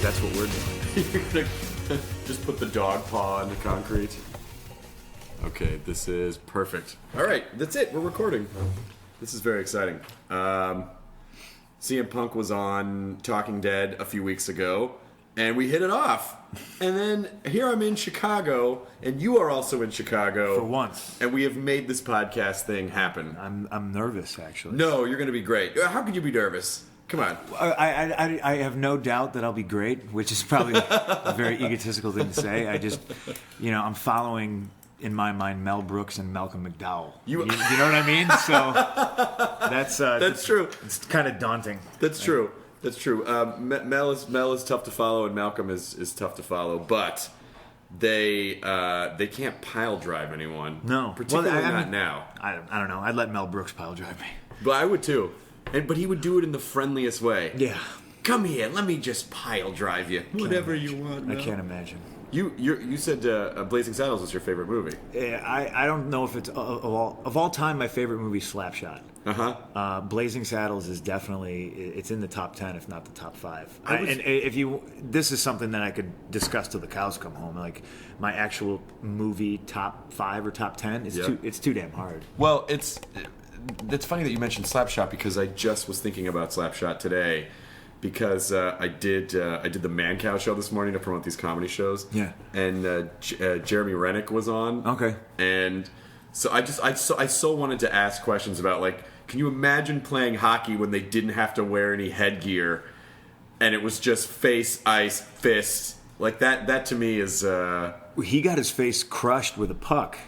that's what we're doing. You're gonna just put the dog paw in the concrete. Okay, this is perfect. All right, that's it. We're recording. This is very exciting. CM Punk was on Talking Dead a few weeks ago, and we hit it off. And then here I'm in Chicago, and you are also in Chicago. For once. And we have made this podcast thing happen. I'm nervous, actually. No, you're going to be great. How could you be nervous? Come on. I have no doubt that I'll be great, which is probably a very egotistical thing to say. I just, I'm following, in my mind, Mel Brooks and Malcolm McDowell. You know what I mean? So that's true. It's kind of daunting. That's true. That's true. Mel is tough to follow, and Malcolm is tough to follow, but they can't pile drive anyone. No, particularly not now. I don't know. I'd let Mel Brooks pile drive me. But I would too. But he would do it in the friendliest way. Yeah. Come here, let me just pile drive you. Whatever you want. I can't imagine. You said Blazing Saddles was your favorite movie. Yeah, I don't know if it's of all time my favorite movie is Slapshot. Blazing Saddles is definitely it's in the top 10 if not the top 5. This is something that I could discuss till the cows come home. Like my actual movie top 5 or top 10 is it's too damn hard. Well, it's funny that you mentioned Slapshot because I just was thinking about Slapshot today. Because I did the Man Cow show this morning to promote these comedy shows. Yeah. And Jeremy Rennick was on. Okay. And so I so wanted to ask questions about, like, can you imagine playing hockey when they didn't have to wear any headgear and it was just face, ice, fists? Like that to me is he got his face crushed with a puck.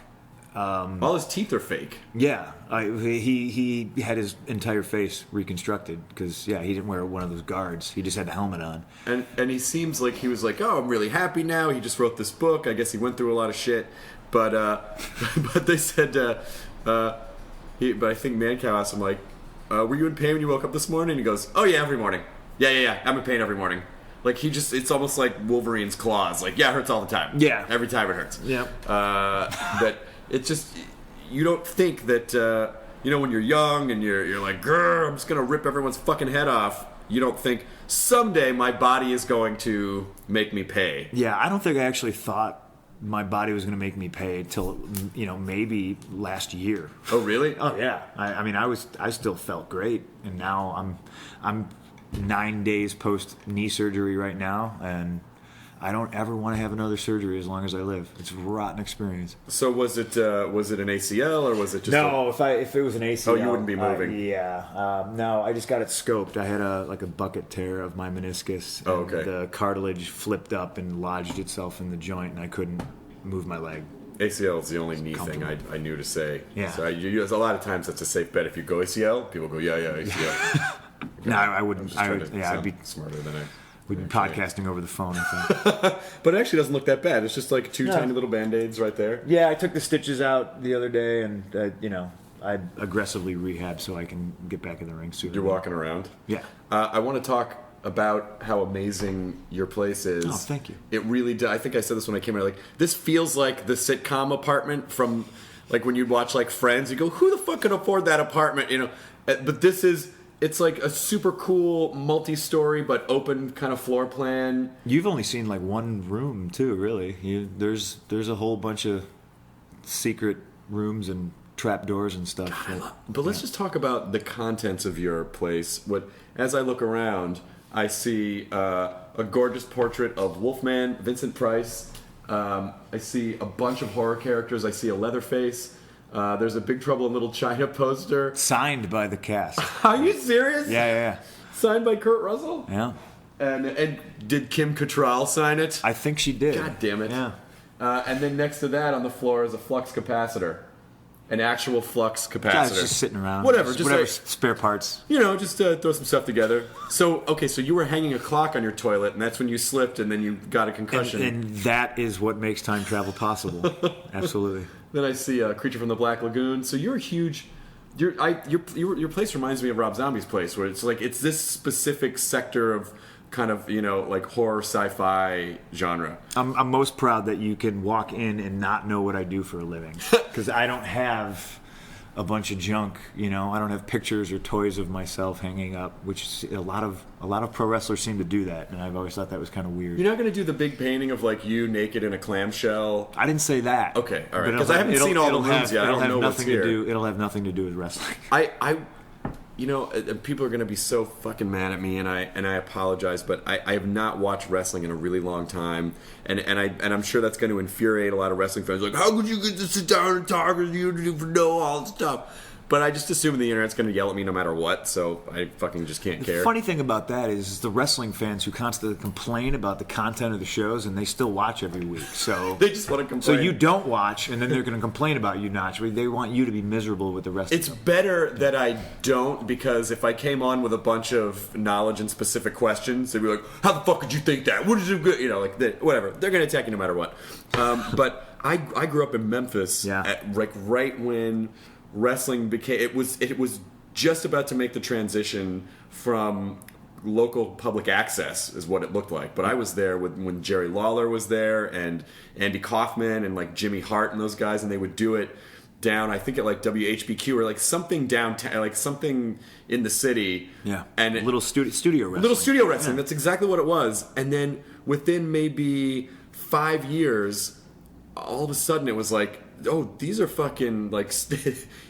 All his teeth are fake. Yeah, he had his entire face reconstructed because he didn't wear one of those guards. He just had the helmet on. And he seems like he was like, oh, I'm really happy now. He just wrote this book. I guess he went through a lot of shit. But but they said, but I think Mancow asked him like, were you in pain when you woke up this morning? And he goes, oh yeah, every morning. Yeah. I'm in pain every morning. Like it's almost like Wolverine's claws. Like, yeah, it hurts all the time. Yeah, every time it hurts. Yeah. But it's just, you don't think that, when you're young and you're like, grr, I'm just going to rip everyone's fucking head off. You don't think, someday my body is going to make me pay. Yeah, I don't think I actually thought my body was going to make me pay till, maybe last year. Oh, really? Oh, yeah. I still felt great. And now I'm 9 days post knee surgery right now. And I don't ever want to have another surgery as long as I live. It's a rotten experience. So was it an ACL or was it just no? If it was an ACL, you wouldn't be moving. No, I just got it scoped. I had a bucket tear of my meniscus. And okay. The cartilage flipped up and lodged itself in the joint, and I couldn't move my leg. ACL is the only knee thing I knew to say. Yeah. So a lot of times that's a safe bet. If you go ACL, people go, yeah, ACL. No, I wouldn't. I'd be smarter than I. We'd be podcasting over the phone, I think. But it actually doesn't look that bad. It's just like two tiny little Band-Aids right there. Yeah, I took the stitches out the other day, and, I aggressively rehabbed so I can get back in the ring soon. You're walking around? Yeah. I want to talk about how amazing your place is. Oh, thank you. It really does. I think I said this when I came here. Like, this feels like the sitcom apartment from, like, when you'd watch, like, Friends. You go, who the fuck can afford that apartment? But this is... It's like a super cool multi-story but open kind of floor plan. You've only seen like one room too, really. There's a whole bunch of secret rooms and trapdoors and stuff. But let's just talk about the contents of your place. As I look around, I see a gorgeous portrait of Wolfman, Vincent Price. I see a bunch of horror characters. I see a Leatherface. There's a Big Trouble in Little China poster. Signed by the cast. Are you serious? Yeah. Signed by Kurt Russell? Yeah. And did Kim Cattrall sign it? I think she did. God damn it. Yeah. And then next to that on the floor is a flux capacitor. An actual flux capacitor. Just sitting around. Whatever spare parts. Just throw some stuff together. So you were hanging a clock on your toilet, and that's when you slipped, and then you got a concussion. And that is what makes time travel possible. Absolutely. Then I see a Creature from the Black Lagoon. So you're huge. Your place reminds me of Rob Zombie's place, where it's like it's this specific sector of kind of like horror sci-fi genre. I'm most proud that you can walk in and not know what I do for a living, because I don't have a bunch of junk. You know, I don't have pictures or toys of myself hanging up, which a lot of pro wrestlers seem to do that, and I've always thought that was kind of weird. You're not going to do the big painting of like you naked in a clamshell? I didn't say that. Okay, all right. Because I haven't seen all the rooms yet. I don't know what's here. It'll have nothing to do with wrestling. You know, people are going to be so fucking mad at me, and I apologize, but I have not watched wrestling in a really long time, and I'm sure that's going to infuriate a lot of wrestling fans. Like, how could you get to sit down and talk and you know all this stuff? But I just assume the internet's going to yell at me no matter what, so I fucking just can't care. The funny thing about that is the wrestling fans who constantly complain about the content of the shows, and they still watch every week. So they just want to complain. So you don't watch, and then they're going to complain about you not. They want you to be miserable with the rest It's of them. better that I don't, because if I came on with a bunch of knowledge and specific questions, they'd be like, how the fuck could you think that? What did you, you know, like, whatever. They're going to attack you no matter what. But I grew up in Memphis, right when wrestling became, it was just about to make the transition from local public access is what it looked like. But I was there when Jerry Lawler was there and Andy Kaufman and like Jimmy Hart and those guys, and they would do it down, I think at like WHBQ or like something downtown, like something in the city. Yeah, and little studio wrestling. That's exactly what it was. And then within maybe 5 years, all of a sudden it was like, oh, these are fucking like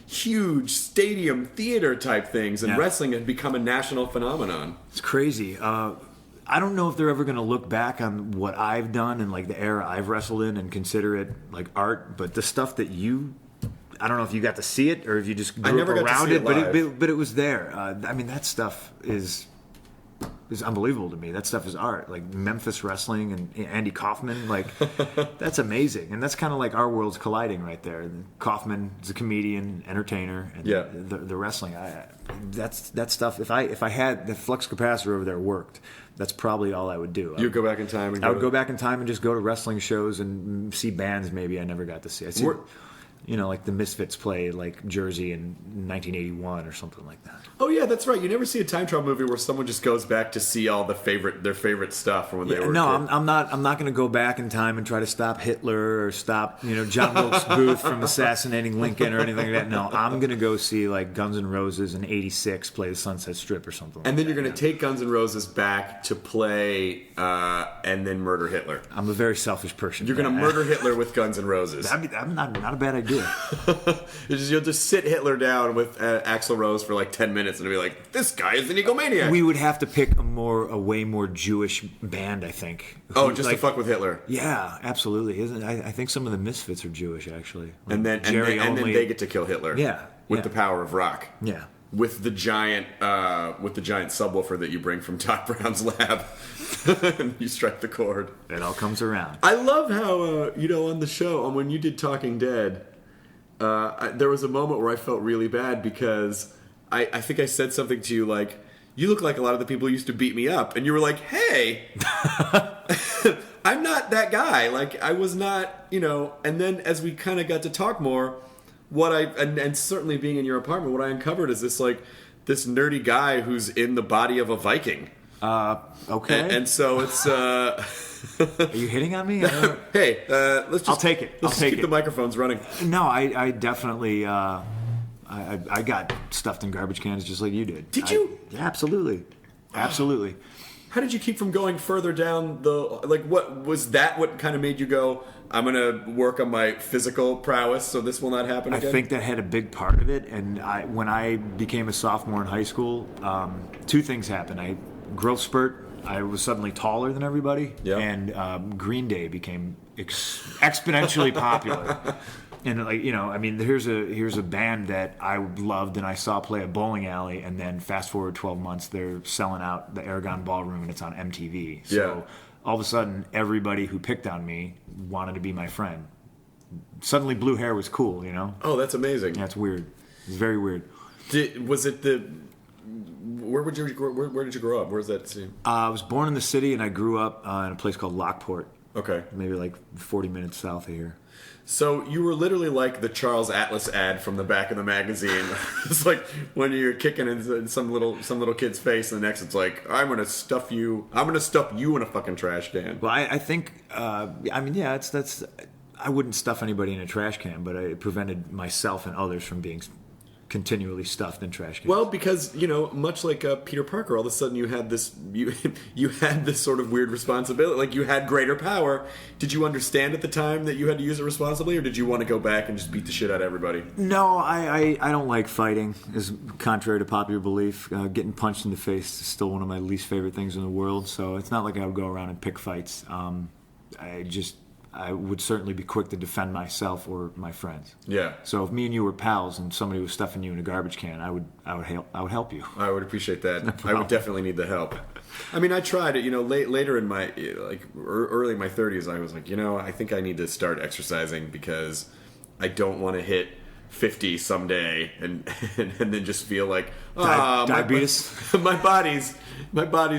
huge stadium theater type things, and wrestling had become a national phenomenon. It's crazy. I don't know if they're ever going to look back on what I've done and like the era I've wrestled in and consider it like art, but the stuff that I don't know if you got to see it or if you just grew up around it, but it was there. I mean, that stuff is unbelievable to me. That stuff is art. Like Memphis wrestling and Andy Kaufman, like that's amazing. And that's kind of like our worlds colliding right there. Kaufman is a comedian, entertainer, and the wrestling. That stuff. If I had the flux capacitor over there worked, that's probably all I would do. You'd go back in time. I would go back in time and just go to wrestling shows and see bands maybe I never got to see. You know, like the Misfits play like Jersey in 1981 or something like that. Oh yeah, that's right. You never see a time travel movie where someone just goes back to see all their favorite stuff from when they were. No, I'm not going to go back in time and try to stop Hitler or stop John Wilkes Booth from assassinating Lincoln or anything like that. No, I'm going to go see like Guns N' Roses in '86 play the Sunset Strip or something. And then you're going to take Guns N' Roses back to play and then murder Hitler. I'm a very selfish person. You're going to murder Hitler with Guns N' Roses. That'd be not a bad idea. You'll just sit Hitler down with Axl Rose for like 10 minutes and be like, this guy is an egomaniac. We would have to pick a way more Jewish band, I think. Just to fuck with Hitler. Yeah, absolutely. I think some of the Misfits are Jewish, actually. Like and then they get to kill Hitler. Yeah. With the power of rock. Yeah. With the giant subwoofer that you bring from Doc Brown's lab. And you strike the chord. It all comes around. I love how, on the show, when you did Talking Dead, there was a moment where I felt really bad because I think I said something to you like, you look like a lot of the people who used to beat me up. And you were like, hey, I'm not that guy. Like, I was not, And then as we kind of got to talk more, and certainly being in your apartment, what I uncovered is this nerdy guy who's in the body of a Viking. Okay. And so it's... Are you hitting on me? Hey, let's just... I'll take it. Let's keep the microphones running. No, I definitely... I got stuffed in garbage cans just like you did. Did you? Yeah, absolutely. Absolutely. How did you keep from going further down what was that what kind of made you go, I'm going to work on my physical prowess so this will not happen again? I think that had a big part of it. And when I became a sophomore in high school, two things happened. Growth spurt. I was suddenly taller than everybody. Yep. And Green Day became exponentially popular. And here's a band that I loved and I saw play a bowling alley, and then fast forward 12 months, they're selling out the Aragon Ballroom and it's on MTV. So all of a sudden, everybody who picked on me wanted to be my friend. Suddenly, blue hair was cool, Oh, that's amazing. Yeah, it's weird. It's very weird. Where did you grow up? Where's that scene? I was born in the city, and I grew up in a place called Lockport. Okay. Maybe like 40 minutes south of here. So you were literally like the Charles Atlas ad from the back of the magazine. It's like when you're kicking in some little kid's face, and the next it's like, I'm gonna stuff you in a fucking trash can. Well, I think that's I wouldn't stuff anybody in a trash can, but it prevented myself and others from being continually stuffed in trash cans? Well, because much like Peter Parker, all of a sudden you had this you had this sort of weird responsibility. Like you had greater power. Did you understand at the time that you had to use it responsibly, or did you want to go back and just beat the shit out of everybody? No, I don't like fighting. Is contrary to popular belief. Getting punched in the face is still one of my least favorite things in the world. So it's not like I would go around and pick fights. I would certainly be quick to defend myself or my friends. Yeah. So if me and you were pals and somebody was stuffing you in a garbage can, I would help you. I would appreciate that. No, I would definitely need the help. I mean, I tried it. Later in my early in my 30s, I was like, I think I need to start exercising because I don't want to hit 50 someday and then just feel like diabetes. My body's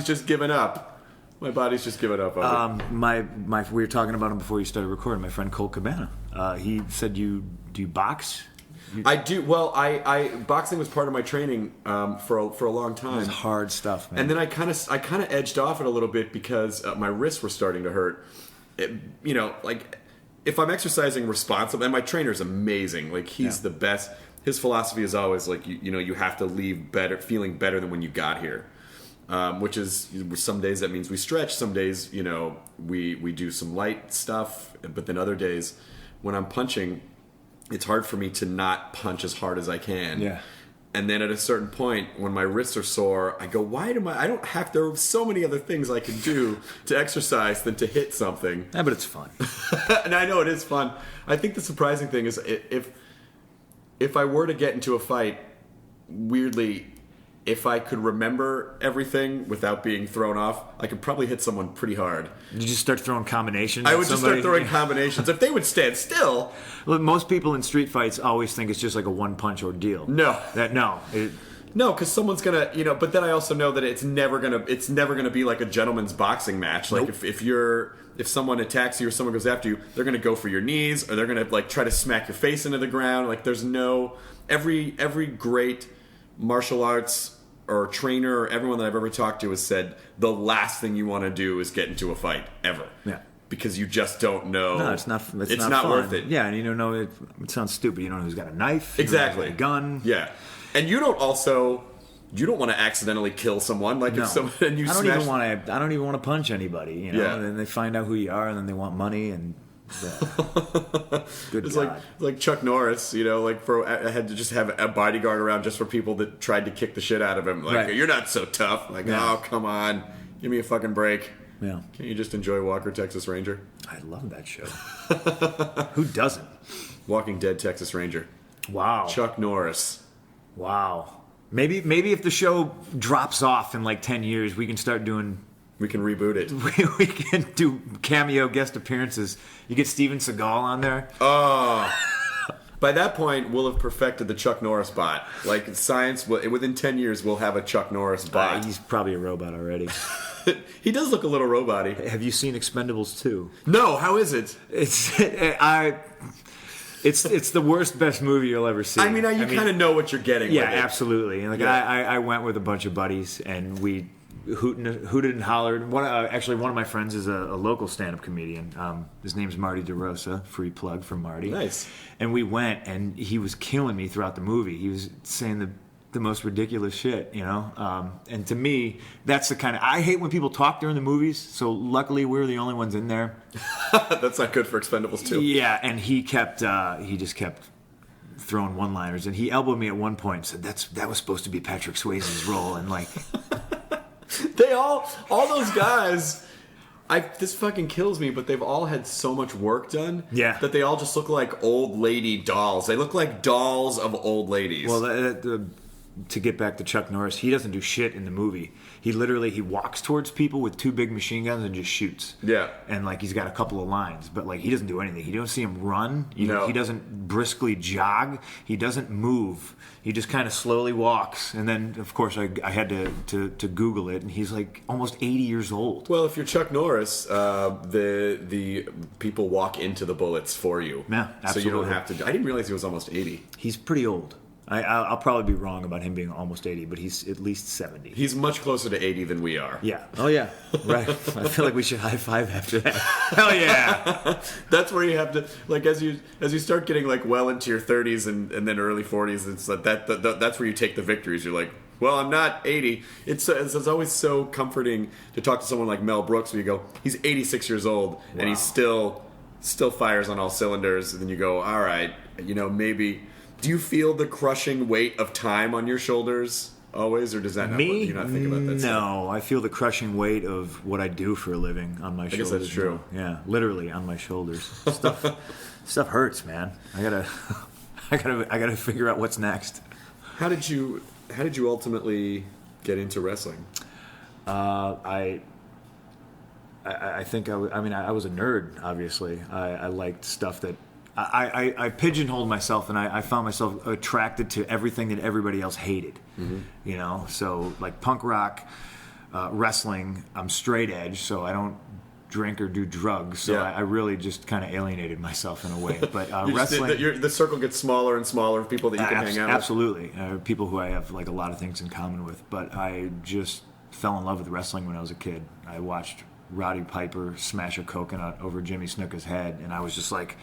just given up. My body's just given up on it. We were talking about him before you started recording. My friend Cole Cabana. He said, do you box? I do. Well, I boxing was part of my training for a long time. It was hard stuff, man. And then I kind of edged off it a little bit because my wrists were starting to hurt. Like if I'm exercising responsibly, and my trainer's amazing. Like he's the best. His philosophy is always like you have to leave feeling better than when you got here. Which is some days that means we stretch, some days we do some light stuff, but then other days when I'm punching, it's hard for me to not punch as hard as I can. Yeah. And then at a certain point when my wrists are sore, I go, there are so many other things I can do to exercise than to hit something. Yeah, but it's fun. And I know it is fun. I think the surprising thing is if I were to get into a fight, weirdly, if I could remember everything without being thrown off, I could probably hit someone pretty hard. You just start throwing combinations? I would just start throwing combinations. If they would stand still. Look, most people in street fights always think it's just like a one-punch ordeal. No. No, because someone's gonna, but then I also know that it's never gonna be like a gentleman's boxing match. Like nope. if someone attacks you or someone goes after you, they're gonna go for your knees or they're gonna like try to smack your face into the ground. Like there's every great martial arts or trainer or everyone that I've ever talked to has said the last thing you want to do is get into a fight ever. Yeah. Because you just don't know. No, it's not not worth it. Yeah, and you don't know it sounds stupid. You don't know who's got a knife. Exactly. A gun. Yeah. And you don't want to accidentally kill someone. Like if someone and you I don't even want to punch anybody. Yeah. And then they find out who you are, and then they want money and. Good it's God. like Chuck Norris, I had to just have a bodyguard around just for people that tried to kick the shit out of him. Like, right. You're not so tough. Like, oh, come on. Give me a fucking break. Yeah. Can't you just enjoy Walker, Texas Ranger? I love that show. Who doesn't? Walking Dead, Texas Ranger. Wow. Chuck Norris. Wow. Maybe if the show drops off in like 10 years, we can start doing... We can reboot it. We can do cameo guest appearances. You get Steven Seagal on there. Oh. By that point, we'll have perfected the Chuck Norris bot. Like science, within 10 years, we'll have a Chuck Norris bot. He's probably a robot already. He does look a little robot-y. Have you seen Expendables 2? No, how is it? It's the worst, best movie you'll ever see. I mean, you kind of know what you're getting. Yeah, with it. Absolutely. And I went with a bunch of buddies, and we hooted and hollered. One of my friends is a local stand-up comedian. His name's Marty DeRosa. Free plug for Marty. Nice. And we went, and he was killing me throughout the movie. He was saying the most ridiculous shit, and to me, that's the kind of... I hate when people talk during the movies, so luckily we're the only ones in there. That's not good for Expendables 2. Yeah, and he just kept throwing one-liners, and he elbowed me at one point and said, that was supposed to be Patrick Swayze's role, and like... They all those guys... this fucking kills me, but they've all had so much work done that they all just look like old lady dolls. They look like dolls of old ladies. Well, to get back to Chuck Norris, he doesn't do shit in the movie. He walks towards people with 2 big machine guns and just shoots. Yeah. And like he's got a couple of lines, but like he doesn't do anything. You don't see him run. He doesn't briskly jog. He doesn't move. He just kind of slowly walks. And then, of course, I had to Google it, and he's like almost 80 years old. Well, if you're Chuck Norris, the people walk into the bullets for you. Yeah, absolutely. So you don't have to... I didn't realize he was almost 80. He's pretty old. I'll probably be wrong about him being almost 80, but he's at least 70. He's much closer to 80 than we are. Yeah. Oh, yeah. Right. I feel like we should high five after that. Hell yeah. That's where you have to, like, as you start getting, like, well into your 30s and then early 40s, it's like that's where you take the victories. You're like, well, I'm not 80. It's always so comforting to talk to someone like Mel Brooks where you go, he's 86 years old, and he still fires on all cylinders. And then you go, all right, maybe... Do you feel the crushing weight of time on your shoulders always, or does that not Me? Do you not think about that No, stuff? I feel the crushing weight of what I do for a living on my shoulders. I guess that's true. Yeah, literally on my shoulders. Stuff hurts, man. I gotta figure out what's next. How did you ultimately get into wrestling? I think I was a nerd. Obviously, I liked stuff that. I pigeonholed myself, and I found myself attracted to everything that everybody else hated. Mm-hmm. So like punk rock, wrestling. I'm straight edge, so I don't drink or do drugs. So I really just kind of alienated myself in a way. But wrestling, the circle gets smaller and smaller of people that you can hang out with. Absolutely, people who I have like a lot of things in common with. But I just fell in love with wrestling when I was a kid. I watched Roddy Piper smash a coconut over Jimmy Snuka's head, and I was just like,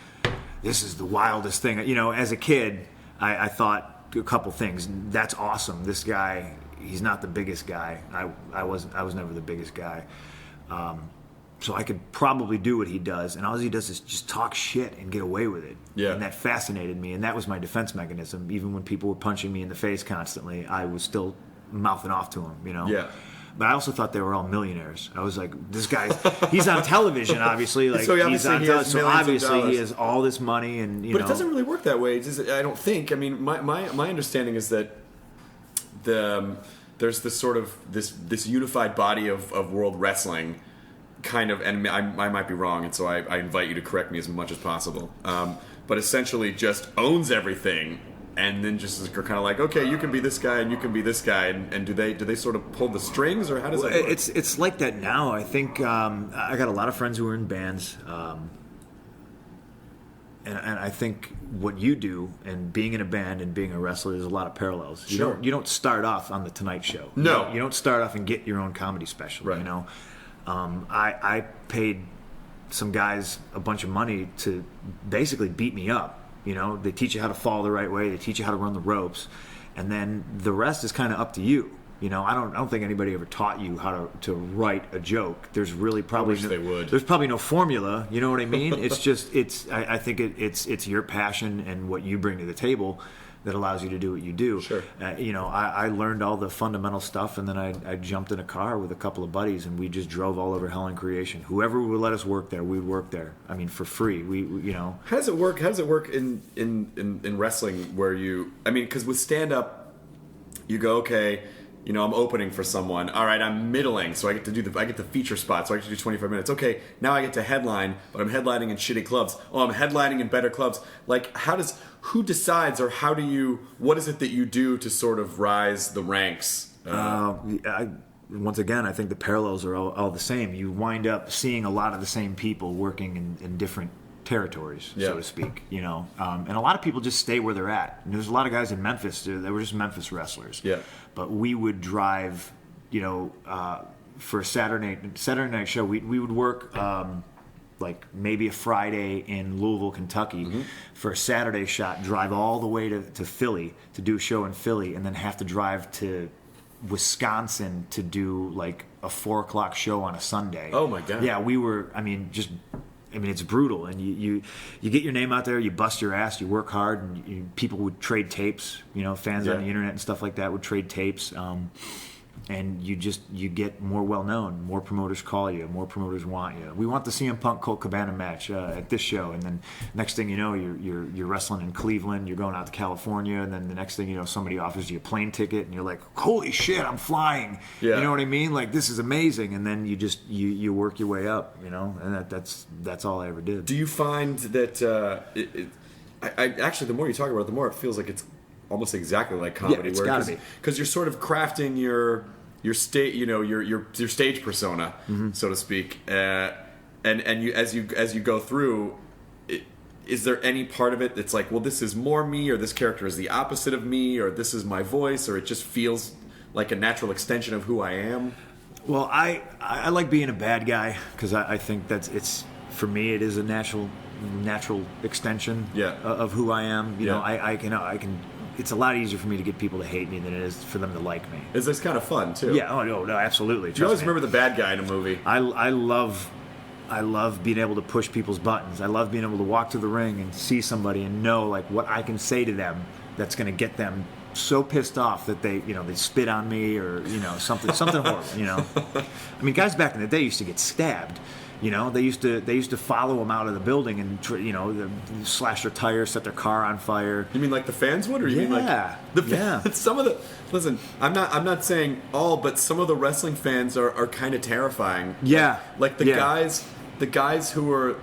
this is the wildest thing. As a kid, I thought a couple things. That's awesome. This guy, he's not the biggest guy. I was never the biggest guy. So I could probably do what he does, and all he does is just talk shit and get away with it. Yeah. And that fascinated me, and that was my defense mechanism. Even when people were punching me in the face constantly, I was still mouthing off to him, Yeah. But I also thought they were all millionaires. I was like, this guy, he's on television, obviously. Like, so obviously he has all this money, and But it doesn't really work that way. I don't think. I mean, my understanding is that there's this sort of this unified body of world wrestling, kind of, and I might be wrong, and so I invite you to correct me as much as possible. But essentially, just owns everything. And then just are kind of like, okay, you can be this guy and you can be this guy, and do they sort of pull the strings, or how does that work? It's like that now. I think I got a lot of friends who are in bands, and I think what you do and being in a band and being a wrestler, there's a lot of parallels. Sure. You don't start off on the Tonight Show. No, you don't start off and get your own comedy special. Right. I paid some guys a bunch of money to basically beat me up. They teach you how to fall the right way. They teach you how to run the ropes, and then the rest is kind of up to you. I don't think anybody ever taught you how to write a joke. There's really probably they would. There's probably no formula. You know what I mean? It's just I think it's your passion and what you bring to the table that allows you to do what you do. Sure. I learned all the fundamental stuff, and then I jumped in a car with a couple of buddies, and we just drove all over Hell and Creation. Whoever would let us work there, we would work there. I mean, for free. We How does it work? How does it work in wrestling? Where because with stand up, you go, okay, I'm opening for someone. All right, I'm middling, so I get to I get the feature spot, so I get to do 25 minutes. Okay, now I get to headline, but I'm headlining in shitty clubs. Oh, I'm headlining in better clubs. Like, who decides, or what is it that you do to sort of rise the ranks? Once again, I think the parallels are all the same. You wind up seeing a lot of the same people working in different territories, so to speak, and a lot of people just stay where they're at. And there's a lot of guys in Memphis that were just Memphis wrestlers. Yeah. But we would drive, for a Saturday night show. We would work like maybe a Friday in Louisville, Kentucky, for a Saturday shot. Drive all the way to Philly to do a show in Philly, and then have to drive to Wisconsin to do like a 4:00 show on a Sunday. Oh my God. Yeah, we were. It's brutal, and you get your name out there, you bust your ass, you work hard, and people would trade tapes. Fans on the internet and stuff like that would trade tapes, and you get more well known. More promoters call you, more promoters want you. We want the CM Punk Colt Cabana match at this show, and then next thing you know, you're wrestling in Cleveland, you're going out to California, and then the next thing you know, somebody offers you a plane ticket, and you're like, holy shit, I'm flying. Yeah. You know what I mean? Like, this is amazing, and then you work your way up, and that's all I ever did. Do you find that I actually, the more you talk about it, the more it feels like it's almost exactly like comedy. Yeah, it's gotta be, because you're sort of crafting your state, your stage persona, so to speak, and you as you go through, is there any part of it that's like, well, this is more me, or this character is the opposite of me, or this is my voice, or it just feels like a natural extension of who I am? Well, I like being a bad guy because I think for me it is a natural extension of who I am. You know, I can. It's a lot easier for me to get people to hate me than it is for them to like me. It's kind of fun too. Yeah. Oh no, absolutely. You always remember the bad guy in a movie. I love being able to push people's buttons. I love being able to walk to the ring and see somebody and know like what I can say to them that's going to get them so pissed off that they spit on me or something horrible. I mean, guys back in the day used to get stabbed. They used to follow them out of the building and slash their tires, set their car on fire. You mean like the fans would, or you mean like some of the? Listen, I'm not saying all, but some of the wrestling fans are kind of terrifying. Yeah, like the guys who are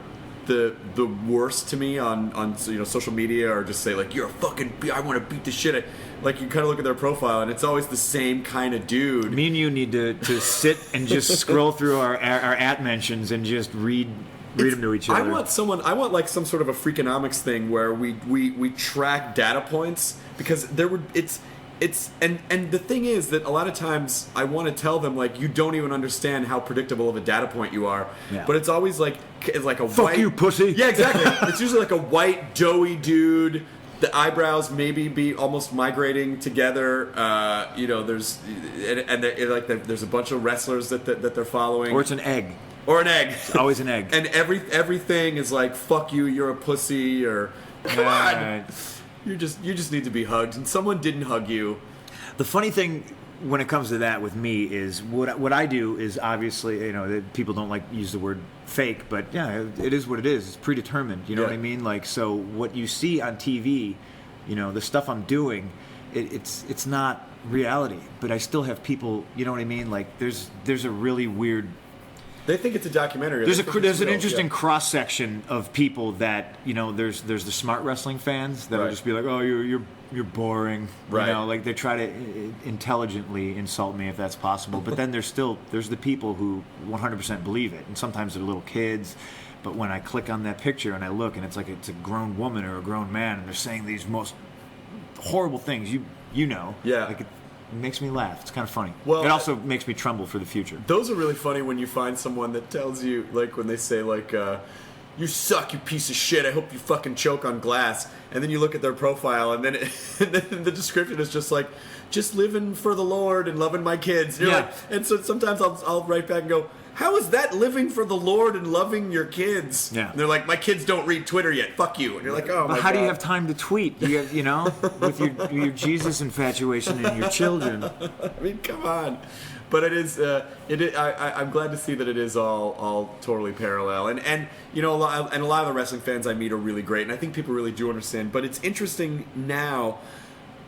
the worst to me on social media, or just say like, you're a fucking, I want to beat the shit out. Like, you kind of look at their profile and it's always the same kind of dude. Me and you need to sit and just scroll through our at mentions and just read them to each other. I want like some sort of a Freakonomics thing where we track data points, because and the thing is that a lot of times I want to tell them, like, you don't even understand how predictable of a data point you are. Yeah. But it's always like a fuck white... you, pussy. Yeah, exactly. It's usually like a white, doughy dude. The eyebrows maybe be almost migrating together. There's there's a bunch of wrestlers that they're following. Or it's an egg. It's always an egg. And everything is like, fuck you, you're a pussy, or come on. Right. You just need to be hugged, and someone didn't hug you. The funny thing when it comes to that with me is what I do is, obviously, people don't like use the word fake, but yeah, it is what it is. It's predetermined. You know what I mean? Like, so what you see on TV, the stuff I'm doing, it's not reality, but I still have people. You know what I mean? Like, there's a really weird. They think it's a documentary. There's an interesting cross section of people that there's the smart wrestling fans that'll just be like, oh, you're boring, right? Like they try to intelligently insult me if that's possible. But then there's the people who 100% believe it, and sometimes they're little kids. But when I click on that picture and I look, and it's like it's a grown woman or a grown man, and they're saying these most horrible things, like it makes me laugh. It's kind of funny. Well, it also makes me tremble for the future. Those are really funny when you find someone that tells you, like, when they say, like, you suck, you piece of shit, I hope you fucking choke on glass. And then you look at their profile, and then the description is just like, just living for the Lord and loving my kids. And you're like, and so sometimes I'll write back and go, how is that living for the Lord and loving your kids? Yeah. And they're like, my kids don't read Twitter yet. Fuck you. And you're like, oh, my God. How do you have time to tweet? With your Jesus infatuation and your children. I mean, come on. But it is. I'm glad to see that it is all totally parallel. And a lot of the wrestling fans I meet are really great, and I think people really do understand. But it's interesting now,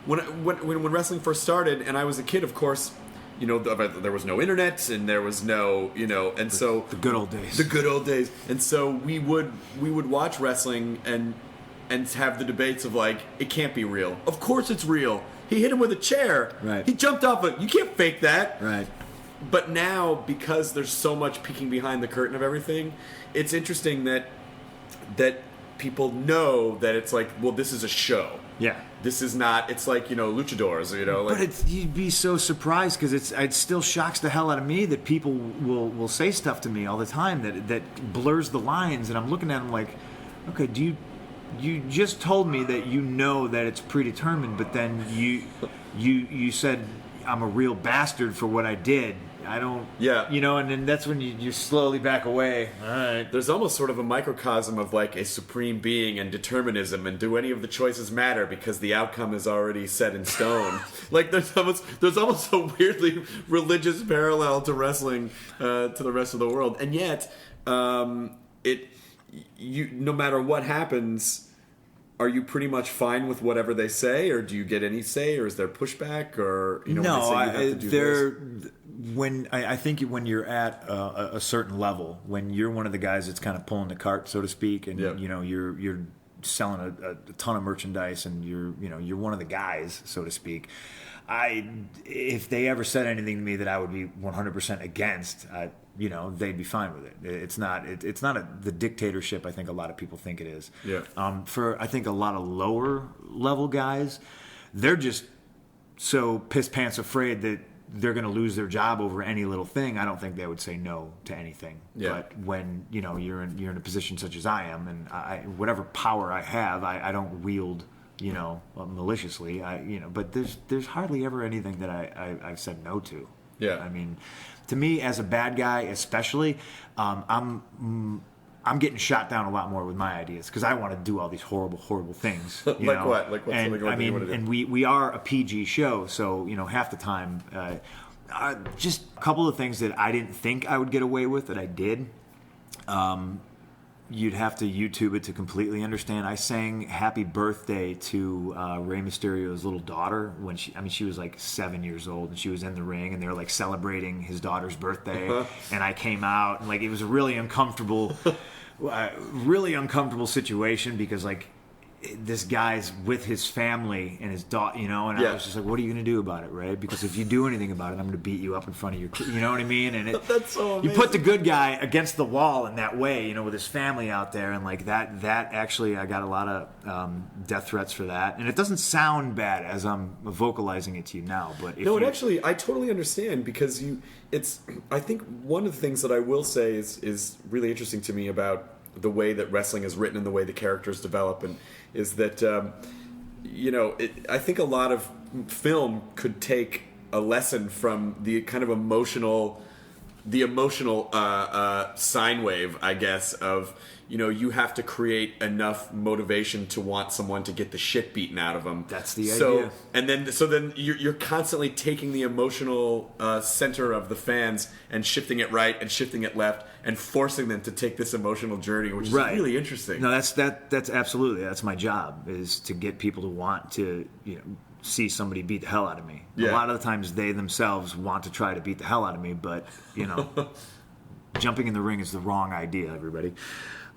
when wrestling first started, and I was a kid, of course. There was no internet, and there was no, and so the good old days. The good old days, and so we would watch wrestling and have the debates of like, it can't be real. Of course it's real. He hit him with a chair. Right. He jumped off it. You can't fake that. Right. But now, because there's so much peeking behind the curtain of everything, it's interesting that people know that it's like, well, this is a show. Yeah. This is not. It's like, luchadors. But you'd be so surprised, because it still shocks the hell out of me that people will say stuff to me all the time that blurs the lines, and I'm looking at them like, okay, you just told me that that it's predetermined, but then you said I'm a real bastard for what I did. I don't... Yeah. And then that's when you slowly back away. All right. There's almost sort of a microcosm of like a supreme being and determinism, and do any of the choices matter because the outcome is already set in stone. Like there's almost a weirdly religious parallel to wrestling to the rest of the world. And yet, no matter what happens, are you pretty much fine with whatever they say, or do you get any say, or is there pushback, or I think when you're at a certain level, when you're one of the guys that's kind of pulling the cart, so to speak, and you're selling a ton of merchandise, and you're one of the guys, so to speak. if they ever said anything to me that I would be 100% against, they'd be fine with it. It's not the dictatorship I think a lot of people think it is. Yeah. For I think a lot of lower level guys, they're just so piss pants afraid that they're going to lose their job over any little thing. I don't think they would say no to anything. Yeah. But when you're in a position such as I am, and whatever power I have, I don't wield maliciously. But there's hardly ever anything that I've said no to. Yeah. I mean, to me as a bad guy, especially, I'm getting shot down a lot more with my ideas because I want to do all these horrible, horrible things. What? Like what's something you want to do? And we are a PG show, so half the time, just a couple of things that I didn't think I would get away with that I did. You'd have to YouTube it to completely understand. I sang "Happy Birthday" to Rey Mysterio's little daughter when she was like 7 years old, and she was in the ring, and they were like celebrating his daughter's birthday. And I came out, and like it was a really uncomfortable situation because like this guy's with his family and his daughter, and I was just like, what are you going to do about it, Ray? Because if you do anything about it, I'm going to beat you up in front of your kid. You know what I mean? And that's so amazing. You put the good guy against the wall in that way, with his family out there, and like that actually, I got a lot of death threats for that. And it doesn't sound bad as I'm vocalizing it to you now, but it actually, I totally understand because I think one of the things that I will say is really interesting to me about the way that wrestling is written and the way the characters develop, and is that I think a lot of film could take a lesson from the kind of emotional sine wave, I guess, of you have to create enough motivation to want someone to get the shit beaten out of them. That's the idea. And then you're constantly taking the emotional center of the fans and shifting it right and shifting it left and forcing them to take this emotional journey, which is really interesting. No, that's absolutely, that's my job, is to get people to want to see somebody beat the hell out of me. Yeah. A lot of the times they themselves want to try to beat the hell out of me, but jumping in the ring is the wrong idea, everybody.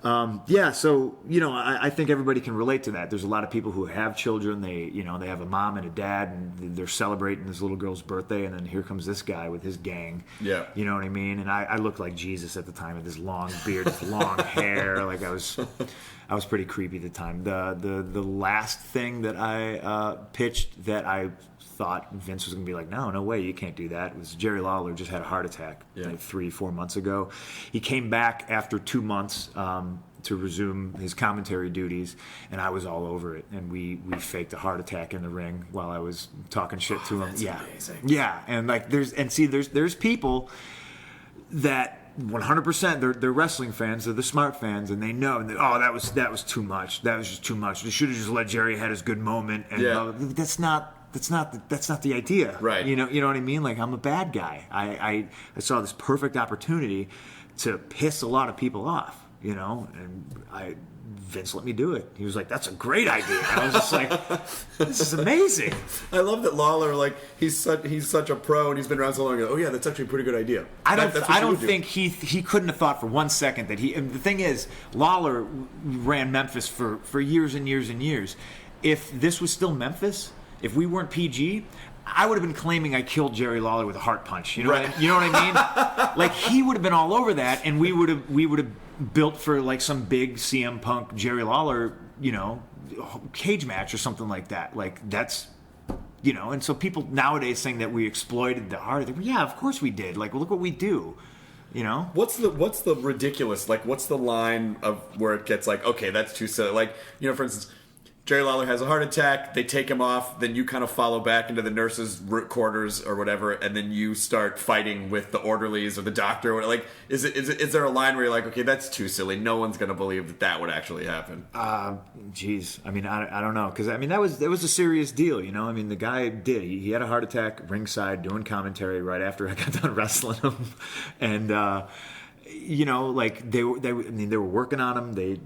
So I think everybody can relate to that. There's a lot of people who have children. They have a mom and a dad, and they're celebrating this little girl's birthday, and then here comes this guy with his gang. Yeah, you know what I mean. And I looked like Jesus at the time with this long beard, this long hair. Like I was pretty creepy at the time. The last thing that I pitched that I thought Vince was going to be like, no way, you can't do that, was Jerry Lawler just had a heart attack like 3-4 months ago. He came back after 2 months to resume his commentary duties, and I was all over it, and we faked a heart attack in the ring while I was talking shit to him. That's amazing. Yeah, and like there's people that 100% they're wrestling fans, they're the smart fans, and they know, and that was too much. That was just too much. They should have just let Jerry had his good moment. And that's not the idea. Right. You know what I mean? Like, I'm a bad guy. I saw this perfect opportunity to piss a lot of people off, and Vince let me do it. He was like, that's a great idea. I was just like, this is amazing. I love that Lawler, like, he's such a pro, and he's been around so long. Oh yeah, that's actually a pretty good idea. I don't think he couldn't have thought for 1 second that and the thing is, Lawler ran Memphis for years and years and years. If this was still Memphis, if we weren't PG, I would have been claiming I killed Jerry Lawler with a heart punch. You know what I mean? Like, he would have been all over that, and we would have built for like some big CM Punk Jerry Lawler, cage match or something like that. Like, that's, and so people nowadays saying that we exploited the heart. Yeah, of course we did. Like, look what we do. What's the ridiculous, like, what's the line of where it gets like, okay, that's too silly? Like, for instance, Jerry Lawler has a heart attack, they take him off, then you kind of follow back into the nurses' quarters or whatever, and then you start fighting with the orderlies or the doctor. Or like, is there a line where you're like, okay, that's too silly, no one's going to believe that would actually happen? Geez, I mean, I don't know, because I mean, that was a serious deal, I mean, the guy did. He had a heart attack ringside doing commentary right after I got done wrestling him, and like they were working on him. They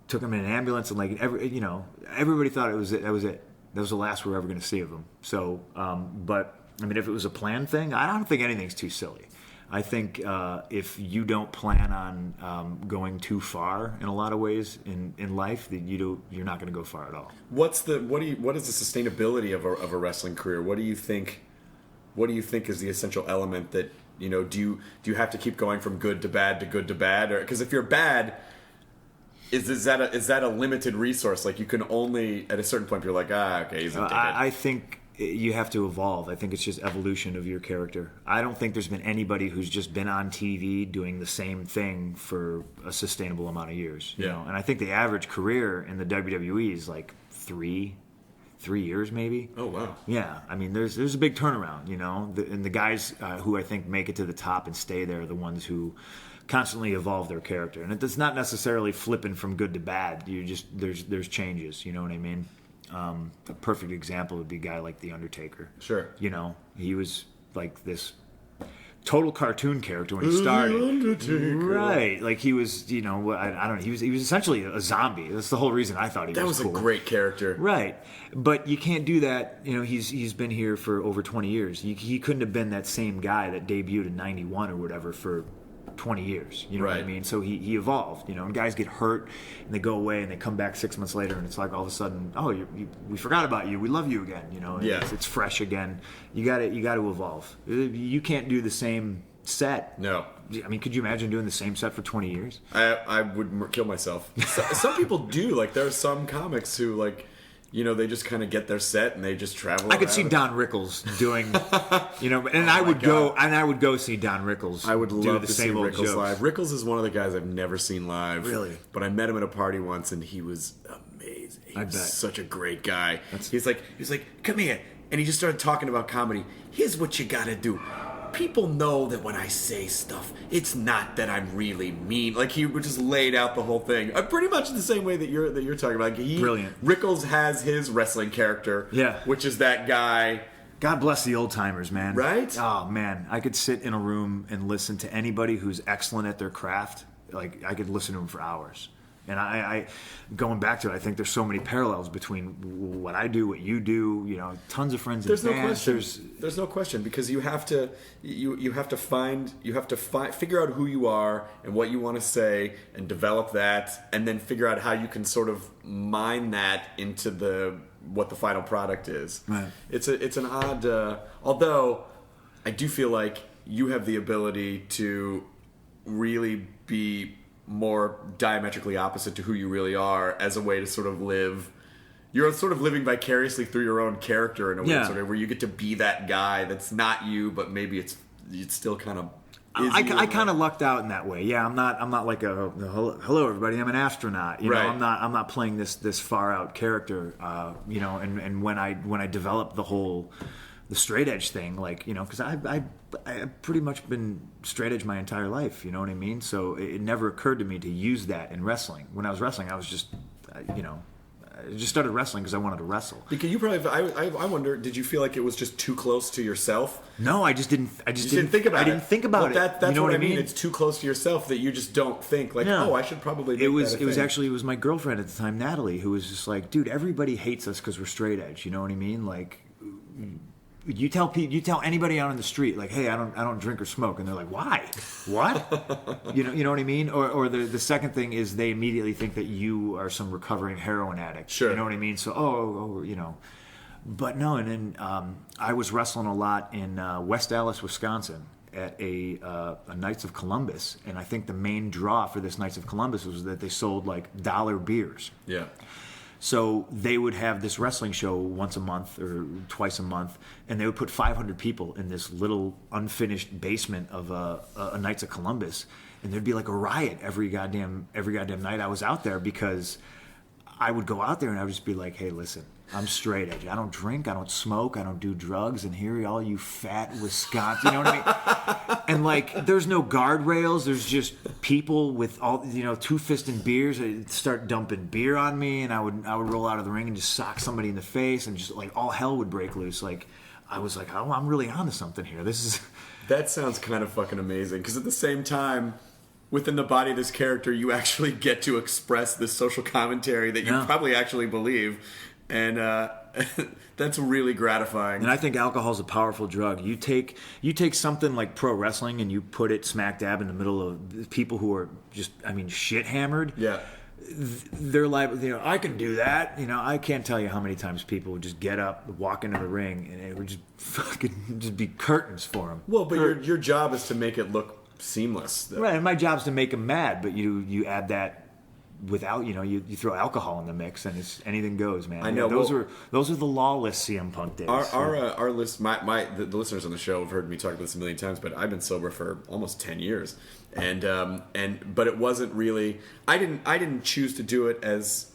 took him in an ambulance, and like everybody thought that was it. That was the last we're ever going to see of him. So, but I mean, if it was a planned thing, I don't think anything's too silly. I think if you don't plan on going too far in a lot of ways in life, that you're not going to go far at all. What is the sustainability of a wrestling career? What do you think is the essential element that, do you have to keep going from good to bad to good to bad? Or because if you're bad, is that a limited resource? Like, you can only at a certain point you're like, okay, he's a dickhead. I think you have to evolve. I think it's just evolution of your character. I don't think there's been anybody who's just been on TV doing the same thing for a sustainable amount of years. You know? And I think the average career in the WWE is like 3 years maybe. Oh, wow. Yeah, I mean, there's a big turnaround, and the guys who I think make it to the top and stay there are the ones who constantly evolve their character. And it's not necessarily flipping from good to bad. There's changes, you know what I mean? A perfect example would be a guy like The Undertaker. Sure. He was like this total cartoon character when he started. The Undertaker. Right. Like, he was, I don't know, he was essentially a zombie. That's the whole reason I thought he was cool. That was a great character. Right. But you can't do that. He's been here for over 20 years. He couldn't have been that same guy that debuted in 91 or whatever for 20 years, you know what I mean? So he evolved, and guys get hurt and they go away and they come back 6 months later and it's like all of a sudden, we forgot about you, we love you again, it's fresh again. You got to evolve. You can't do the same set. No. I mean, could you imagine doing the same set for 20 years? I would kill myself. Some people do. Like, there are some comics who, like, they just kind of get their set and they just travel. I could see Don Rickles doing, I would go see Don Rickles. I would love the to same see old Rickles jokes. live. Rickles is one of the guys I've never seen live. Really? But I met him at a party once and he was amazing. He was such a great guy. He's like, come here. And he just started talking about comedy. Here's what you gotta do. People know that when I say stuff, it's not that I'm really mean. Like, he just laid out the whole thing, pretty much the same way that you're talking about. Brilliant. Rickles has his wrestling character, which is that guy. God bless the old timers, man. Right? Oh man, I could sit in a room and listen to anybody who's excellent at their craft. Like, I could listen to them for hours. And I going back to it, I think there's so many parallels between what I do, what you do. Tons of friends. There's no question. There's no question, because you have to figure out who you are and what you want to say and develop that, and then figure out how you can sort of mine that into what the final product is. Right. It's an odd. Although I do feel like you have the ability to really be more diametrically opposite to who you really are, as a way to sort of live. You're sort of living vicariously through your own character in a way, sort of, where you get to be that guy that's not you, but maybe it's still kind of. I kind of lucked out in that way. Yeah, I'm not like hello everybody, I'm an astronaut. I'm not playing this far out character. And when I developed the straight edge thing, because I've pretty much been straight edge my entire life, you know what I mean? So it never occurred to me to use that in wrestling. When I was wrestling, I was just, I just started wrestling because I wanted to wrestle. Because you probably, I wonder, did you feel like it was just too close to yourself? No, I just didn't. I didn't think about it. I didn't think about it. That's you know what I mean. It's too close to yourself that you just don't think like, I should probably. It was my girlfriend at the time, Natalie, who was just like, dude, everybody hates us because we're straight edge. You know what I mean? Like, you tell anybody out on the street, like, hey, I don't drink or smoke, and they're like, why? What? you know what I mean? Or the second thing is they immediately think that you are some recovering heroin addict. Sure. You know what I mean? So but no. And then I was wrestling a lot in West Allis, Wisconsin, at a Knights of Columbus, and I think the main draw for this Knights of Columbus was that they sold like dollar beers. Yeah. So they would have this wrestling show once a month or twice a month, and they would put 500 people in this little unfinished basement of a Knights of Columbus, and there'd be like a riot every goddamn night I was out there, because I would go out there and I would just be like, hey, listen, I'm straight edge. I don't drink, I don't smoke, I don't do drugs, and here are all you fat Wisconsin, you know what I mean? And like, there's no guardrails, there's just people with all, two-fisted beers. They'd start dumping beer on me, and I would roll out of the ring and just sock somebody in the face, and just like all hell would break loose. Like, I was like, oh, I'm really onto something here. That sounds kind of fucking amazing, because at the same time, within the body of this character, you actually get to express this social commentary that you probably actually believe. And That's really gratifying. And I think alcohol is a powerful drug. You take something like pro wrestling and you put it smack dab in the middle of people who are just, shit hammered. Yeah. They're like, I can do that. I can't tell you how many times people would just get up, walk into the ring, and it would just fucking just be curtains for them. Well, but your job is to make it look seamless. Right, and my job's to make them mad, but you add that without, you throw alcohol in the mix, and anything goes, man. I know. Those are the lawless CM Punk days. Our list, the listeners on the show have heard me talk about this a million times, but I've been sober for almost 10 years, but it wasn't really. I didn't choose to do it as,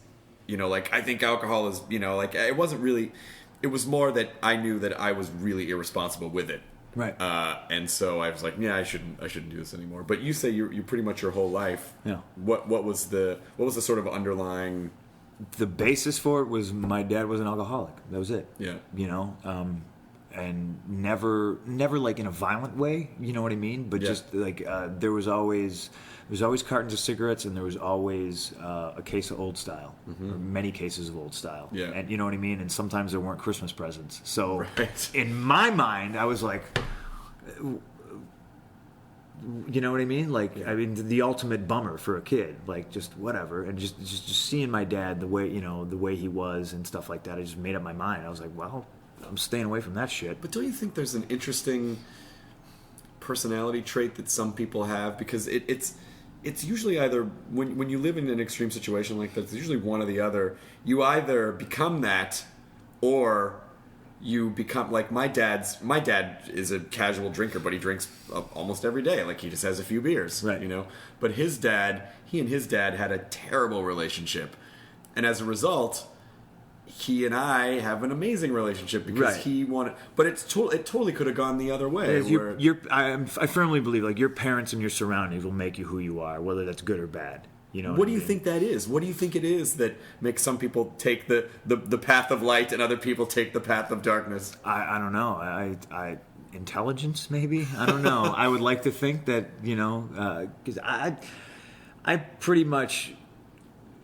like I think alcohol is, like it wasn't really. It was more that I knew that I was really irresponsible with it. Right. And so I was like, yeah, I shouldn't do this anymore. But you say you pretty much your whole life. Yeah. What was the sort of underlying? The basis for it was my dad was an alcoholic. That was it. Yeah. And never like in a violent way. You know what I mean? But just like there was always cartons of cigarettes, and there was always a case of Old Style, or many cases of Old Style. Yeah. And you know what I mean? And sometimes there weren't Christmas presents. So right. In my mind, I was like, you know what I mean? Like, the ultimate bummer for a kid, like just whatever. And just seeing my dad the way he was and stuff like that, I just made up my mind. I was like, well, I'm staying away from that shit. But don't you think there's an interesting personality trait that some people have? Because it's usually either when you live in an extreme situation like that, it's usually one or the other. You either become that, or you become like my dad is a casual drinker, but he drinks almost every day. Like he just has a few beers, right? But he and his dad had a terrible relationship, and as a result, he and I have an amazing relationship because he wanted, but it totally could have gone the other way. I firmly believe like your parents and your surroundings will make you who you are, whether that's good or bad. What do you think that is? What do you think it is that makes some people take the path of light and other people take the path of darkness? I don't know. I intelligence maybe. I don't know. I would like to think that because I pretty much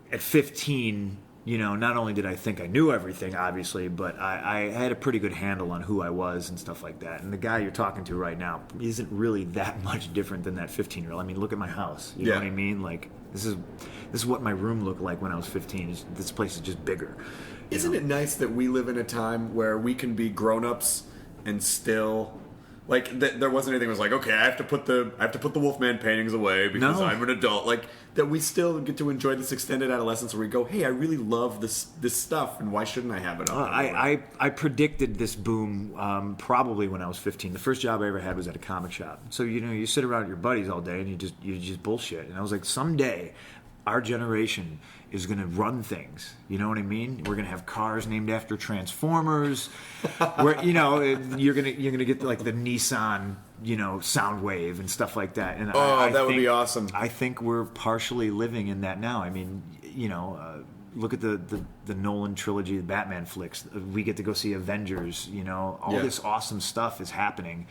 at 15. Not only did I think I knew everything, obviously, but I had a pretty good handle on who I was and stuff like that. And the guy you're talking to right now isn't really that much different than that 15-year-old. I mean, look at my house. You know what I mean? Like, this is what my room looked like when I was 15. This place is just bigger. Isn't it nice that we live in a time where we can be grown-ups and still... Like there wasn't anything that was like, okay, I have to put the Wolfman paintings away because I'm an adult. Like that we still get to enjoy this extended adolescence where we go, hey, I really love this stuff, and why shouldn't I have it? I predicted this boom probably when I was 15. The first job I ever had was at a comic shop. So you sit around with your buddies all day and you just bullshit. And I was like, someday our generation is going to run things. You know what I mean? We're going to have cars named after Transformers. Where you're going to get like the Nissan, Soundwave and stuff like that. And that would be awesome. I think we're partially living in that now. I mean, look at the Nolan trilogy, the Batman flicks. We get to go see Avengers. All this awesome stuff is happening.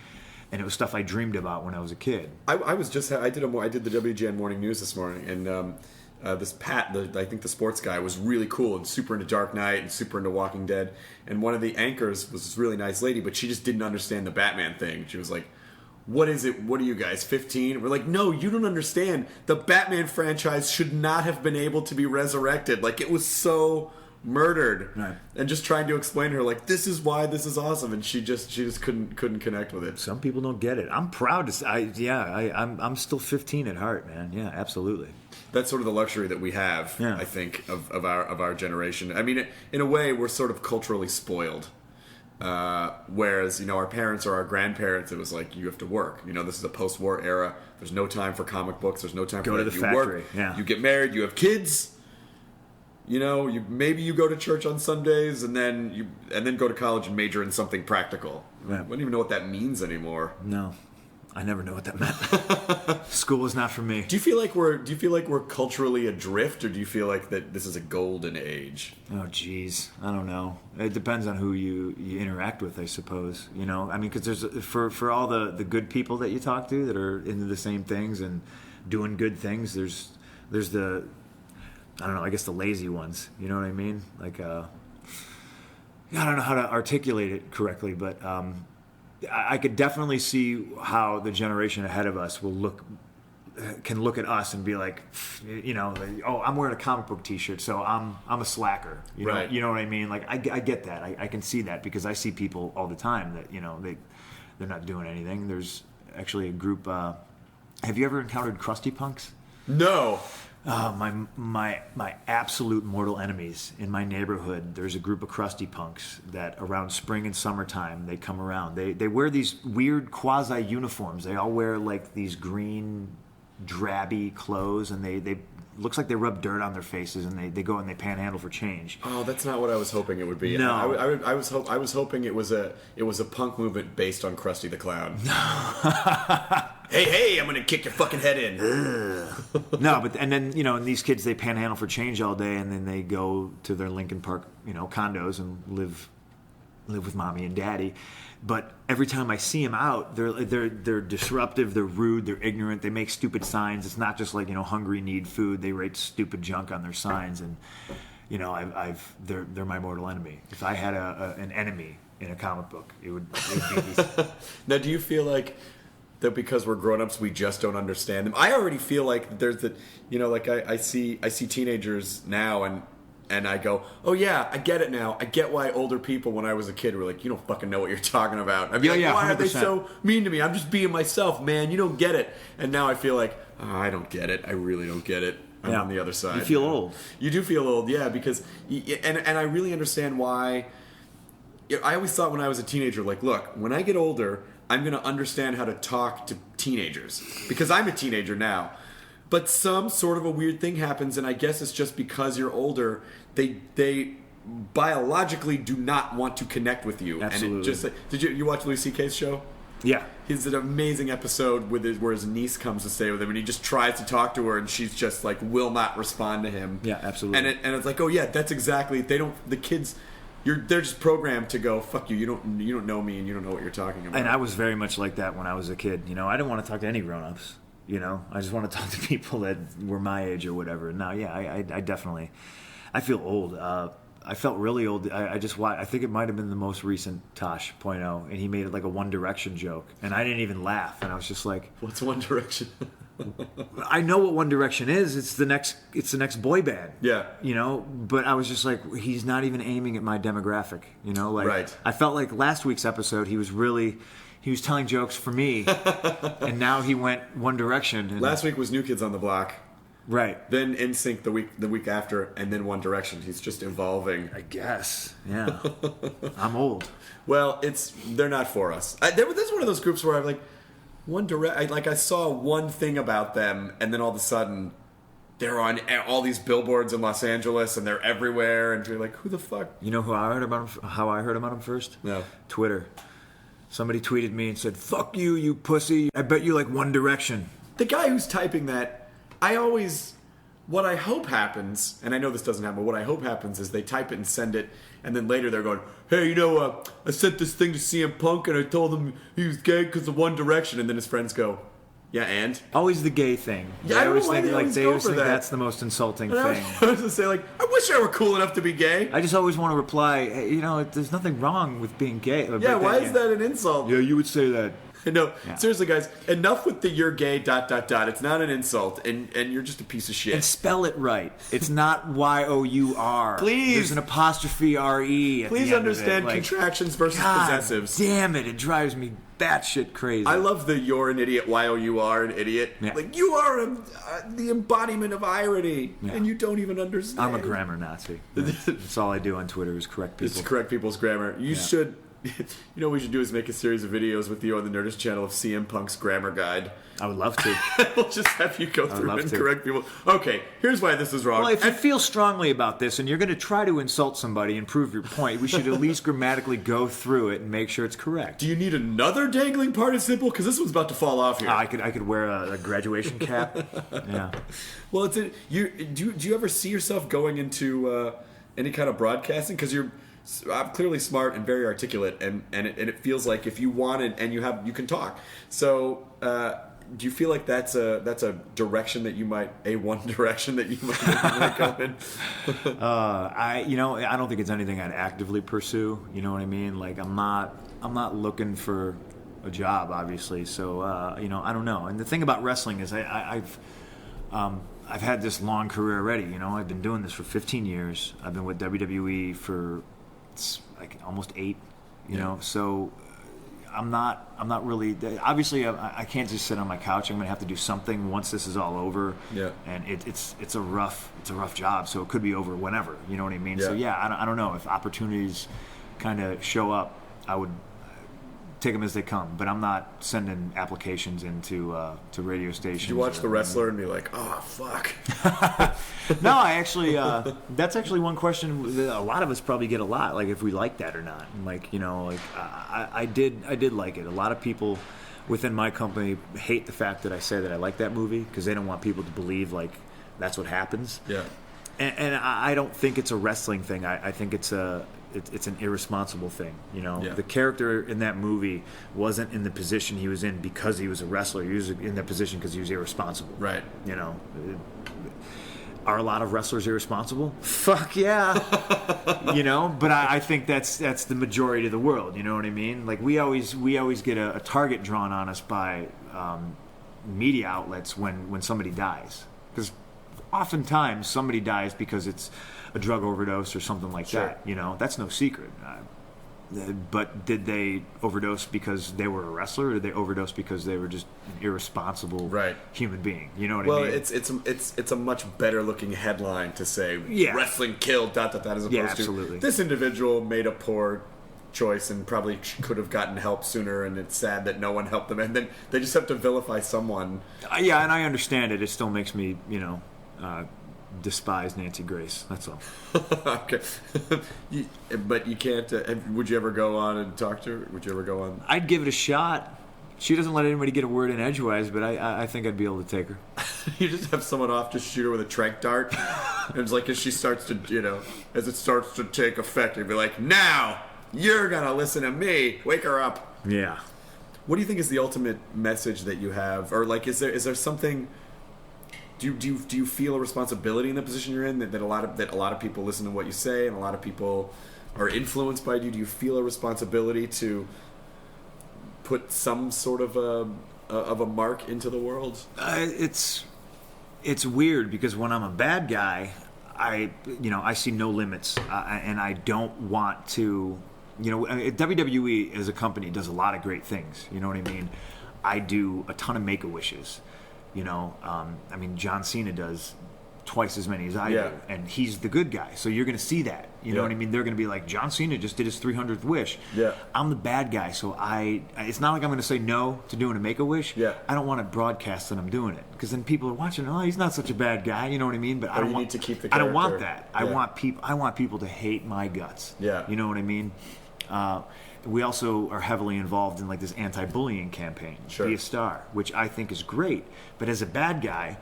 And it was stuff I dreamed about when I was a kid. I did the WGN Morning News this morning, and this Pat, I think the sports guy, was really cool and super into Dark Knight and super into Walking Dead. And one of the anchors was this really nice lady, but she just didn't understand the Batman thing. She was like, what is it? What are you guys, 15? We're like, no, you don't understand. The Batman franchise should not have been able to be resurrected. Like, it was so murdered. Right. And just trying to explain to her, like, this is why this is awesome. And she just couldn't connect with it. Some people don't get it. I'm proud to say, I'm still 15 at heart, man. Yeah, absolutely. That's sort of the luxury that we have, I think, of our generation. I mean, in a way, we're sort of culturally spoiled. Whereas, our parents or our grandparents, it was like, you have to work. This is a post-war era. There's no time for comic books. There's no time for that. You factory. Work, you get married, you have kids. Maybe you go to church on Sundays and then go to college and major in something practical. Yeah. I don't even know what that means anymore. No. I never know what that meant. School is not for me. Do you feel like we're culturally adrift, or do you feel like that this is a golden age? Oh, geez, I don't know. It depends on who you interact with, I suppose. I mean, because there's for all the good people that you talk to that are into the same things and doing good things. There's the, I don't know, I guess the lazy ones. You know what I mean? Like I don't know how to articulate it correctly, but I could definitely see how the generation ahead of us can look at us and be like, oh, I'm wearing a comic book T-shirt, so I'm a slacker. Right. You know what I mean? Like I get that. I can see that because I see people all the time that they're not doing anything. There's actually a group. Have you ever encountered crusty punks? No. My absolute mortal enemies in my neighborhood. There's a group of crusty punks that around spring and summertime they come around. They wear these weird quasi uniforms. They all wear like these green drabby clothes, and they looks like they rub dirt on their faces, and they go and they panhandle for change. Oh, that's not what I was hoping it would be. No, I was hoping it was a punk movement based on Krusty the Clown. Hey, I'm gonna kick your fucking head in. No, but and then and these kids they panhandle for change all day, and then they go to their Lincoln Park condos and live with mommy and daddy. But every time I see them out, they're disruptive, they're rude, they're ignorant, they make stupid signs. It's not just like hungry need food. They write stupid junk on their signs, and they're my mortal enemy. If I had an enemy in a comic book, it would be these. Now, do you feel like that because we're grown-ups we just don't understand them? I already feel like there's I see teenagers now and I go, oh yeah, I get it now. I get why older people when I was a kid were like, you don't fucking know what you're talking about. I'd be like, why 100%. Are they so mean to me? I'm just being myself, man. You don't get it. And now I feel like, I don't get it. I really don't get it. I'm on the other side. You feel old. You do feel old, yeah, because and I really understand why. I always thought when I was a teenager, like, look, when I get older, I'm going to understand how to talk to teenagers because I'm a teenager now. But some sort of a weird thing happens, and I guess it's just because you're older, they biologically do not want to connect with you. Absolutely. And it just did you watch Louis C.K.'s show? Yeah. He's an amazing episode where his niece comes to stay with him, and he just tries to talk to her, and she's just like will not respond to him. Yeah, absolutely. And it's like, oh yeah, that's exactly. The kids. They're just programmed to go, fuck you. You don't know me, and you don't know what you're talking about. And I was very much like that when I was a kid. I didn't want to talk to any grown-ups. I just want to talk to people that were my age or whatever. Now, yeah, I definitely, I feel old. I felt really old. I think it might have been the most recent Tosh.0, and he made it like a One Direction joke, and I didn't even laugh, and I was just like, "What's One Direction?" I know what One Direction is. It's the next boy band. Yeah. But I was just like, he's not even aiming at my demographic. Right. I felt like last week's episode, he was telling jokes for me, and now he went One Direction. And last week was New Kids on the Block. Right. Then NSYNC the week after, and then One Direction. He's just evolving. I guess. Yeah. I'm old. Well, they're not for us. That's one of those groups where I'm like, I saw one thing about them, and then all of a sudden, they're on all these billboards in Los Angeles, and they're everywhere, and you're like, who the fuck? You know how I heard about them first? No. Twitter. Somebody tweeted me and said, fuck you, you pussy. I bet you like One Direction. The guy who's typing that, what I hope happens, and I know this doesn't happen, but what I hope happens is they type it and send it, and then later they're going, hey, I sent this thing to CM Punk, and I told him he was gay because of One Direction, and then his friends go, yeah, and? Always the gay thing. Yeah, I always think that's the most insulting thing. I was going to say, I wish I were cool enough to be gay. I just always want to reply, hey, there's nothing wrong with being gay. Yeah, why is that an insult? Yeah, you would say that. No, yeah. Seriously, guys, enough with the you're gay, ... It's not an insult, and you're just a piece of shit. And spell it right. It's not Y-O-U-R. Please. There's an apostrophe R-E at Please the end understand of it. contractions versus God possessives. Damn it, it drives me batshit crazy. I love the you're an idiot, Y-O-U-R, an idiot. Yeah. You are the embodiment of irony, and you don't even understand. I'm a grammar Nazi. That's all I do on Twitter is correct people. It's correct people's grammar. You should... what we should do is make a series of videos with you on the Nerdist channel of CM Punk's grammar guide. I would love to. We'll just have you go through and correct people. Okay, here's why this is wrong. Well, if you feel strongly about this and you're going to try to insult somebody and prove your point, we should at least grammatically go through it and make sure it's correct. Do you need another dangling participle? Because this one's about to fall off here. I could wear a graduation cap. Yeah. Well, do you ever see yourself going into any kind of broadcasting? Because you're clearly smart and very articulate, and it feels like if you want it and you can talk. So do you feel like that's a direction that you might go in? I don't think it's anything I'd actively pursue. You know what I mean? Like I'm not looking for a job, obviously. So I don't know. And the thing about wrestling is I've had this long career already. You know, I've been doing this for 15 years. I've been with WWE for like almost 8. You know, so. I'm not really. Obviously, I can't just sit on my couch. I'm going to have to do something once this is all over. Yeah. And it's a rough job, so it could be over whenever. You know what I mean? Yeah. So I don't know if opportunities kind of show up. I would take them as they come, but I'm not sending applications into to radio stations. Did you watch The Wrestler and be like, oh fuck? No, I actually. That's actually one question that a lot of us probably get a lot. Like if we like that or not. And like I did like it. A lot of people within my company hate the fact that I say that I like that movie because they don't want people to believe like that's what happens. Yeah. And I don't think it's a wrestling thing. I think it's an irresponsible thing. You know, Yeah. The character in that movie wasn't in the position he was in because he was a wrestler. He was in that position because he was irresponsible. Right. You know. Are a lot of wrestlers irresponsible? Fuck yeah. But I think that's the majority of the world. You know what I mean? Like we always get a target drawn on us by media outlets when somebody dies, because oftentimes somebody dies because it's a drug overdose or something like that. You know, that's no secret. But did they overdose because they were a wrestler, or did they overdose because they were just an irresponsible human being? You know what I mean? Well, it's a much better looking headline to say wrestling killed ... as opposed absolutely. to this individual made a poor choice and probably could have gotten help sooner, and it's sad that no one helped them, and then they just have to vilify someone. Yeah, and I understand it. It still makes me, despise Nancy Grace. That's all. Okay. But you can't. Would you ever go on and talk to her? Would you ever go on? I'd give it a shot. She doesn't let anybody get a word in edgewise, but I think I'd be able to take her. You just have someone off, just shoot her with a tranq dart, and it's like as she starts to, as it starts to take effect, you'd be like, now you're gonna listen to me. Wake her up. Yeah. What do you think is the ultimate message that you have, or like, is there something? Do you feel a responsibility in the position you're in that a lot of people listen to what you say and a lot of people are influenced by you? Do you feel a responsibility to put some sort of a mark into the world? It's weird because when I'm a bad guy, I see no limits, and I don't want to. WWE as a company does a lot of great things. You know what I mean? I do a ton of Make-A-Wishes. John Cena does twice as many as I do, and he's the good guy. So you're going to see that. You know what I mean? They're going to be like, John Cena just did his 300th wish. Yeah. I'm the bad guy, so it's not like I'm going to say no to doing a Make-A-Wish. Yeah. I don't want to broadcast that I'm doing it, because then people are watching. Oh, he's not such a bad guy. You know what I mean? But I don't want to keep the character. I don't want that. Yeah. I want people to hate my guts. Yeah. You know what I mean? We also are heavily involved in like this anti-bullying campaign, Be a Star, which I think is great. But as a bad guy,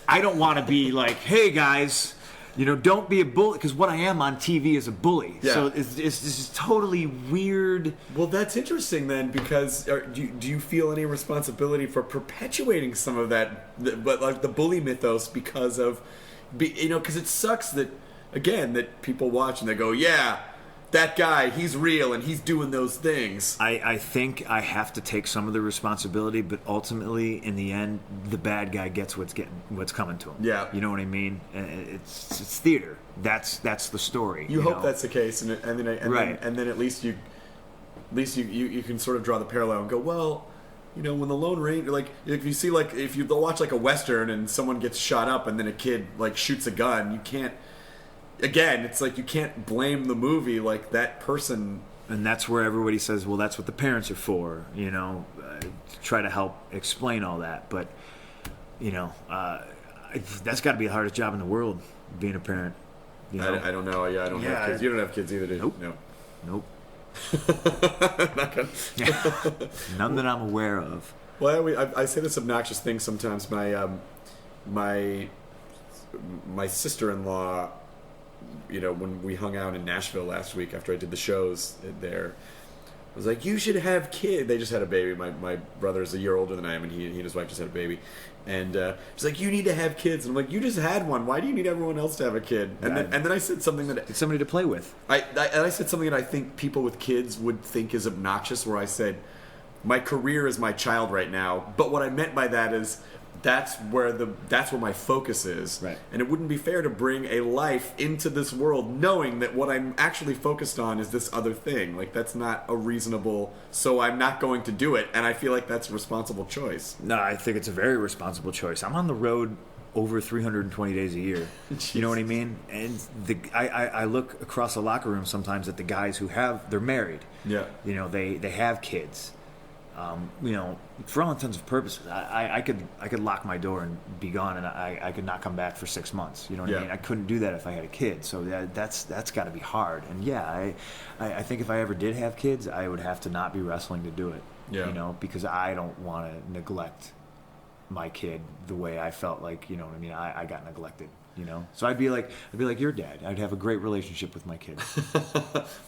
I don't want to be like, hey guys, don't be a bully, because what I am on TV is a bully. Yeah. So this is totally weird. Well, that's interesting then, because do you feel any responsibility for perpetuating some of that, but like the bully mythos, because it sucks that, again, that people watch and they go, yeah, that guy, he's real and he's doing those things. I think I have to take some of the responsibility, but ultimately, in the end, the bad guy gets what's coming to him. Yeah, you know what I mean. It's theater. That's the story. You hope that's the case, and then at least you can sort of draw the parallel and go, well, when the Lone Ranger, like if you watch like a Western and someone gets shot up and then a kid like shoots a gun, you can't. Again, it's like you can't blame the movie, like that person. And that's where everybody says, well, that's what the parents are for, to try to help explain all that. But, that's got to be the hardest job in the world, being a parent. I don't know. Yeah, I don't have kids. You don't have kids either, do you? Nope. None that I'm aware of. Well, I say this obnoxious thing sometimes. My sister-in-law, when we hung out in Nashville last week after I did the shows there, was like, you should have kids. They just had a baby. My brother is a year older than I am, and he and his wife just had a baby. And she's like, you need to have kids. And I'm like, you just had one. Why do you need everyone else to have a kid? And then I said something that... It's somebody to play with. I said something that I think people with kids would think is obnoxious, where I said, my career is my child right now. But what I meant by that is... That's where my focus is, right. And it wouldn't be fair to bring a life into this world knowing that what I'm actually focused on is this other thing. Like, that's not a reasonable. So I'm not going to do it, and I feel like that's a responsible choice. No, I think it's a very responsible choice. I'm on the road over 320 days a year. You know what I mean? And I look across the locker room sometimes at the guys who they're married. Yeah. You know, they have kids. You know, for all intents and purposes, I could lock my door and be gone, and I could not come back for 6 months. You know what I mean? I couldn't do that if I had a kid. So that's got to be hard. And yeah, I think if I ever did have kids, I would have to not be wrestling to do it. Yeah. You know, because I don't want to neglect my kid the way I felt like, you know what I mean? I got neglected. You know, so I'd be like your dad. I'd have a great relationship with my kids.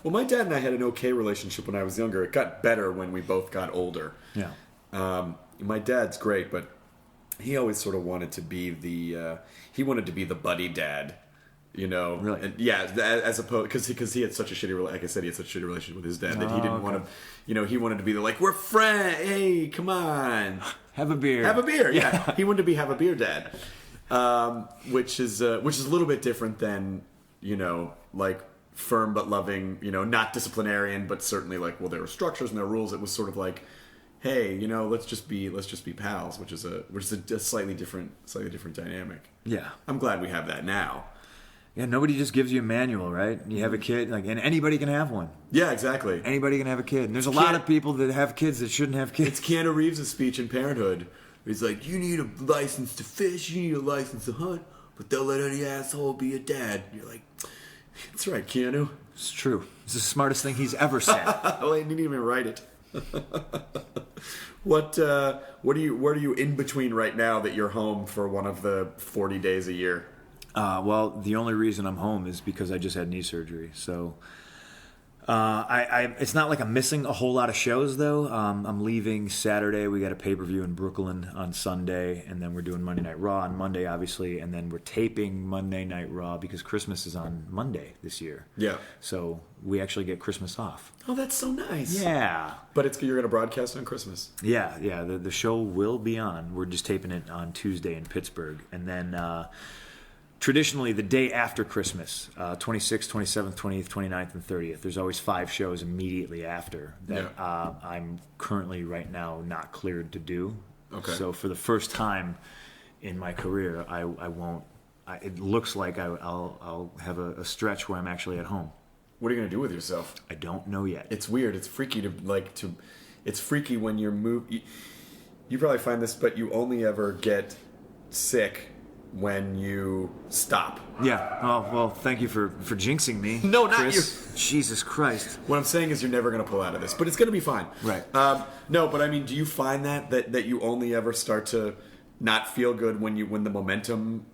Well, my dad and I had an okay relationship when I was younger. It got better when we both got older. Yeah. My dad's great, but he always sort of wanted to be he wanted to be the buddy dad. You know, really? And yeah, as opposed because he had such a shitty, like I said, he had such a shitty relationship with his dad that he didn't want to. You know, he wanted to be the we're friends. Hey, come on, have a beer. Have a beer. Yeah, he wanted to be have a beer dad. Which is a little bit different than, you know, like firm but loving, you know, not disciplinarian, but certainly like, well, there were structures and there were rules. It was sort of like, hey, you know, let's just be pals, which is a slightly different dynamic. Yeah, I'm glad we have that now. Yeah, nobody just gives you a manual, right? You have a kid, and anybody can have one. Yeah, exactly. Anybody can have a kid. And there's a lot of people that have kids that shouldn't have kids. It's Keanu Reeves' speech in Parenthood. He's like, you need a license to fish, you need a license to hunt, but they'll let any asshole be a dad. And you're like, that's right, Keanu. It's true. It's the smartest thing he's ever said. Well, he didn't even write it. What are you in between right now that you're home for one of the 40 days a year? Well, the only reason I'm home is because I just had knee surgery. So it's not like I'm missing a whole lot of shows, though. I'm leaving Saturday. We got a pay-per-view in Brooklyn on Sunday, and then we're doing Monday Night Raw on Monday, obviously, and then we're taping Monday Night Raw because Christmas is on Monday this year. Yeah. So we actually get Christmas off. Oh, that's so nice. Yeah. But you're going to broadcast on Christmas. Yeah. The show will be on. We're just taping it on Tuesday in Pittsburgh, and then... traditionally, the day after Christmas, 26th, 27th, 28th, 29th, and 30th, there's always 5 shows immediately after that I'm currently right now not cleared to do. Okay. So for the first time in my career, I won't. It looks like I'll have a stretch where I'm actually at home. What are you going to do with yourself? I don't know yet. It's weird. It's freaky It's freaky when you're You probably find this, but you only ever get sick when you stop. Yeah. Oh, well, thank you for jinxing me. No, not Chris. You. Jesus Christ. What I'm saying is you're never going to pull out of this, but it's going to be fine. Right. No, but I mean, do you find that you only ever start to not feel good when the momentum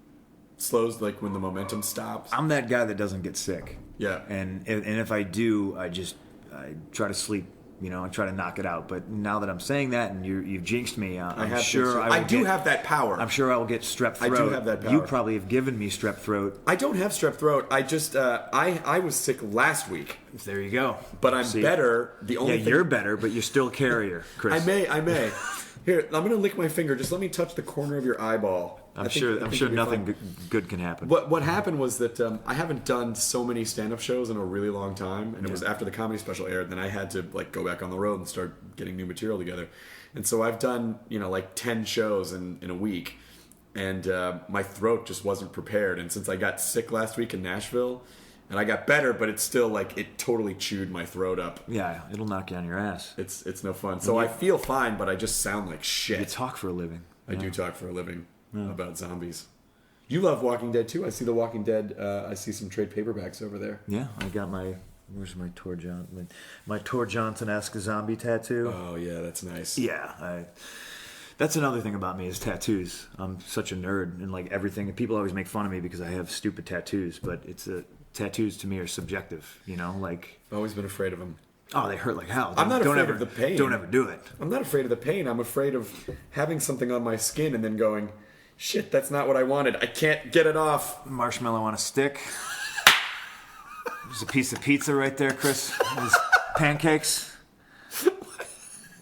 slows, like when the momentum stops? I'm that guy that doesn't get sick. Yeah. And if I do, I try to sleep. You know, I try to knock it out. But now that I'm saying that, and you've jinxed me, I'm sure I do have that power. I'm sure I will get strep throat. I do have that power. You probably have given me strep throat. I don't have strep throat. I just I was sick last week. There you go. But I'm better. The only thing... you're better, but you're still carrier, Chris. I may. Here, I'm going to lick my finger. Just let me touch the corner of your eyeball. I'm sure nothing good can happen. What happened was that I haven't done so many stand-up shows in a really long time, and it was after the comedy special aired. Then I had to go back on the road and start getting new material together. And so I've done 10 shows in a week, and my throat just wasn't prepared. And since I got sick last week in Nashville, and I got better, but it's still it totally chewed my throat up. Yeah, it'll knock you on your ass. It's no fun. So I feel fine, but I just sound like shit. You talk for a living. I do talk for a living. About zombies. You love Walking Dead too. I see The Walking Dead. I see some trade paperbacks over there. Yeah, I got where's my Tor Johnson? My Tor Johnson-esque zombie tattoo. Oh yeah, that's nice. Yeah, that's another thing about me is tattoos. I'm such a nerd and everything. People always make fun of me because I have stupid tattoos, but tattoos to me are subjective. I've always been afraid of them. Oh, they hurt like hell. I'm not afraid of the pain. Don't ever do it. I'm not afraid of the pain. I'm afraid of having something on my skin and then going, shit, that's not what I wanted. I can't get it off. Marshmallow on a stick. There's a piece of pizza right there, Chris. There's pancakes.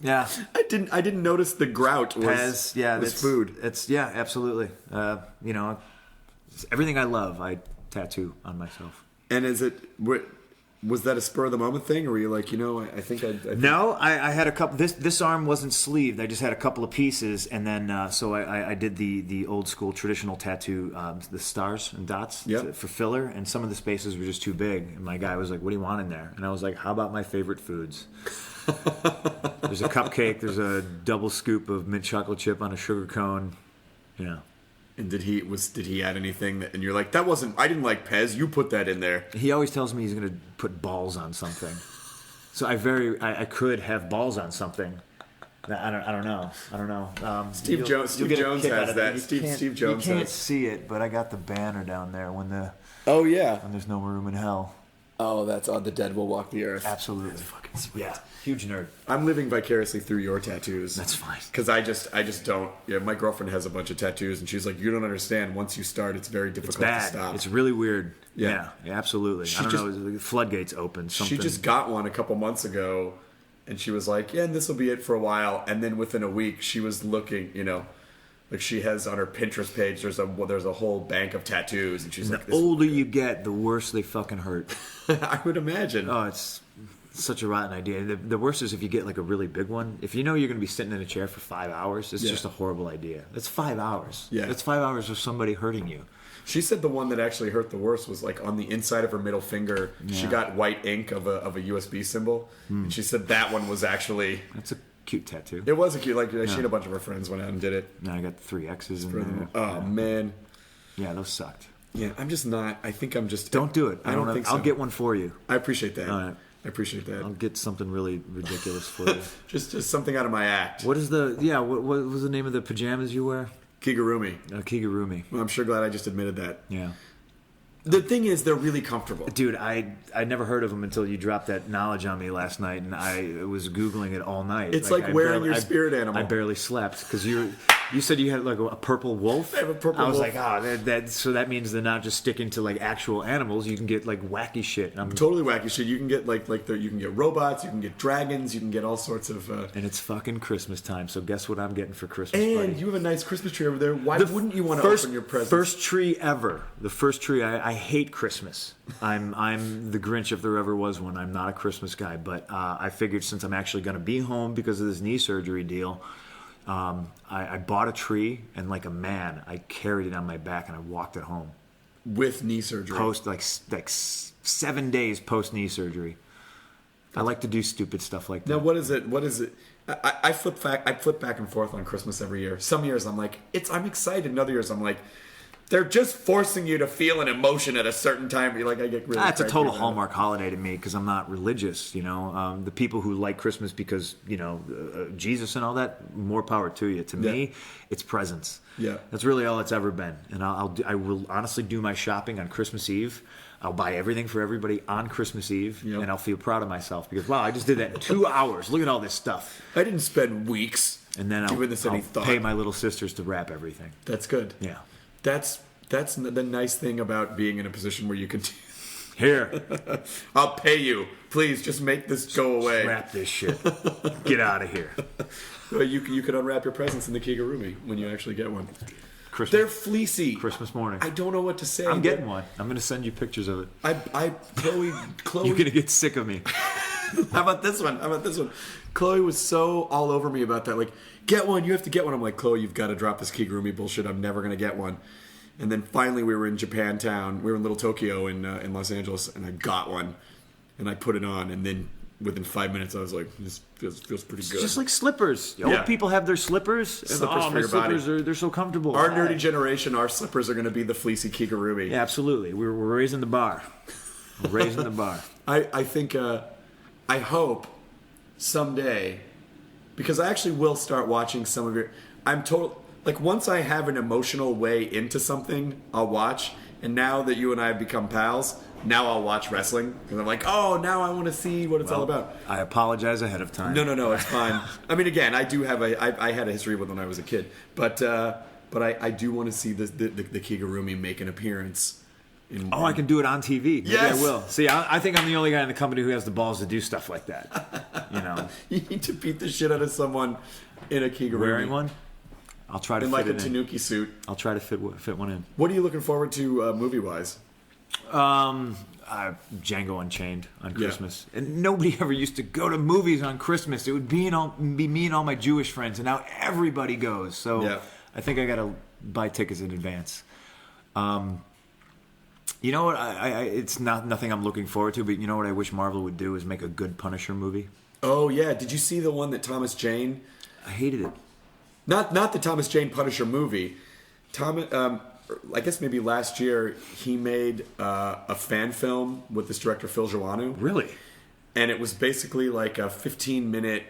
Yeah. I didn't notice the grout was food. It's absolutely. Everything I love, I tattoo on myself. And was that a spur of the moment thing, or were you like, I think No, I had a couple. This arm wasn't sleeved. I just had a couple of pieces, and then so I did the old school traditional tattoo, the stars and dots for filler, and some of the spaces were just too big. And my guy was like, "What do you want in there?" And I was like, "How about my favorite foods?" There's a cupcake. There's a double scoop of mint chocolate chip on a sugar cone. Yeah. And did he add anything and you're like, that wasn't, I didn't like Pez, you put that in there. He always tells me he's going to put balls on something. So I could have balls on something. I don't know. Steve Jones has that. Steve Jones You can't see it, but I got the banner down there when there's no room in hell. Oh, that's on The Dead Will Walk the Earth. Absolutely. That's fucking sweet. Yeah. Huge nerd. I'm living vicariously through your tattoos. That's fine. Because I just don't. Yeah, my girlfriend has a bunch of tattoos, and she's like, you don't understand. Once you start, it's very difficult to stop. It's really weird. Yeah absolutely. I don't know. The floodgates open. She just got one a couple months ago, and she was like, yeah, and this will be it for a while. And then within a week, she was looking, like she has on her Pinterest page, there's a whole bank of tattoos, and she's like, the older you get, the worse they fucking hurt. I would imagine. Oh, it's such a rotten idea. The worst is if you get like a really big one. If you know you're going to be sitting in a chair for 5 hours, it's just a horrible idea. That's 5 hours. Yeah. That's 5 hours of somebody hurting you. She said the one that actually hurt the worst was like on the inside of her middle finger. Yeah. She got white ink of a USB symbol, and she said that one was actually... That's a cute tattoo. It was a cute, she and a bunch of her friends went out and did it. Now I got 3 X's in there. Oh, man. Yeah, those sucked. Yeah, I'm just not. I think I'm just... Don't do it. I don't think so. I'll get one for you. I appreciate that. All right. I appreciate that. I'll get something really ridiculous for you. just something out of my act. What is what was the name of the pajamas you wear? Kigurumi. Kigurumi. Well, I'm sure glad I just admitted that. Yeah. The thing is, they're really comfortable. Dude, I never heard of them until you dropped that knowledge on me last night, and I was Googling it all night. It's like wearing your spirit animal. I barely slept, because you said you had like a purple wolf? I have a purple wolf. I was like, so that means they're not just sticking to like actual animals. You can get like wacky shit. Totally wacky shit. You can get you can get robots, you can get dragons, you can get all sorts of... And it's fucking Christmas time, so guess what I'm getting for Christmas, and buddy? You have a nice Christmas tree over there. Why wouldn't you want to open your presents? First tree ever. The first tree. I hate Christmas. I'm the Grinch if there ever was one. I'm not a Christmas guy, but I figured since I'm actually going to be home because of this knee surgery deal, I bought a tree, and like a man, I carried it on my back and I walked it home. With knee surgery? Post like 7 days post knee surgery. I like to do stupid stuff like that. Now, what is it? I flip back and forth on Christmas every year. Some years I'm like, I'm excited. And other years I'm like, they're just forcing you to feel an emotion at a certain time. You're like, I get really... That's a total Hallmark holiday to me because I'm not religious, The people who like Christmas because, Jesus and all that, more power to you. To me, it's presents. Yeah. That's really all it's ever been. And I will honestly do my shopping on Christmas Eve. I'll buy everything for everybody on Christmas Eve, and I'll feel proud of myself because, wow, I just did that in 2 hours. Look at all this stuff. I didn't spend weeks and then I'll pay my little sisters to wrap everything. That's good. Yeah. That's the nice thing about being in a position where you can... Here. I'll pay you. Please, just make this go away. Just wrap this shit. Get out of here. Well, you could unwrap your presents in the Kigurumi when you actually get one. Christmas. They're fleecy. Christmas morning. I don't know what to say. I'm getting one. I'm going to send you pictures of it. Chloe. You're going to get sick of me. How about this one? Chloe was so all over me about that. Like, get one. You have to get one. I'm like, Chloe, you've got to drop this Kigurumi bullshit. I'm never going to get one. And then finally we were in Japantown. We were in Little Tokyo in Los Angeles, and I got one. And I put it on, and then within 5 minutes I was like, this feels pretty good. It's just like slippers. Old people have their slippers. Slippers for your slippers body. They're so comfortable. Our nerdy generation, our slippers are going to be the fleecy Kigurumi. Yeah, absolutely. We're raising the bar. We're raising the bar. I think, I hope someday, because I actually will start watching some of your... Like, once I have an emotional way into something, I'll watch. And now that you and I have become pals, now I'll watch wrestling because I'm like, oh, now I want to see what it's all about. I apologize ahead of time. No, it's fine. I mean, again, I do have I had a history with when I was a kid, but I do want to see the Kigurumi make an appearance. I can do it on TV. Maybe yes. I will. See, I think I'm the only guy in the company who has the balls to do stuff like that. You know, you need to beat the shit out of someone in a Kigurumi. Wearing one? I'll try to in fit like it a tanuki suit. I'll try to fit one in. What are you looking forward to movie-wise? Django Unchained on Christmas. Yeah. And nobody ever used to go to movies on Christmas. It would be me and all my Jewish friends, and now everybody goes. So yeah. I think I got to buy tickets in advance. You know what? It's nothing I'm looking forward to, but you know what I wish Marvel would do is make a good Punisher movie. Oh, yeah. Did you see the one that Thomas Jane... I hated it. Not the Thomas Jane Punisher movie. I guess maybe last year he made a fan film with this director Phil Joannou. Really? And it was basically like a 15-minute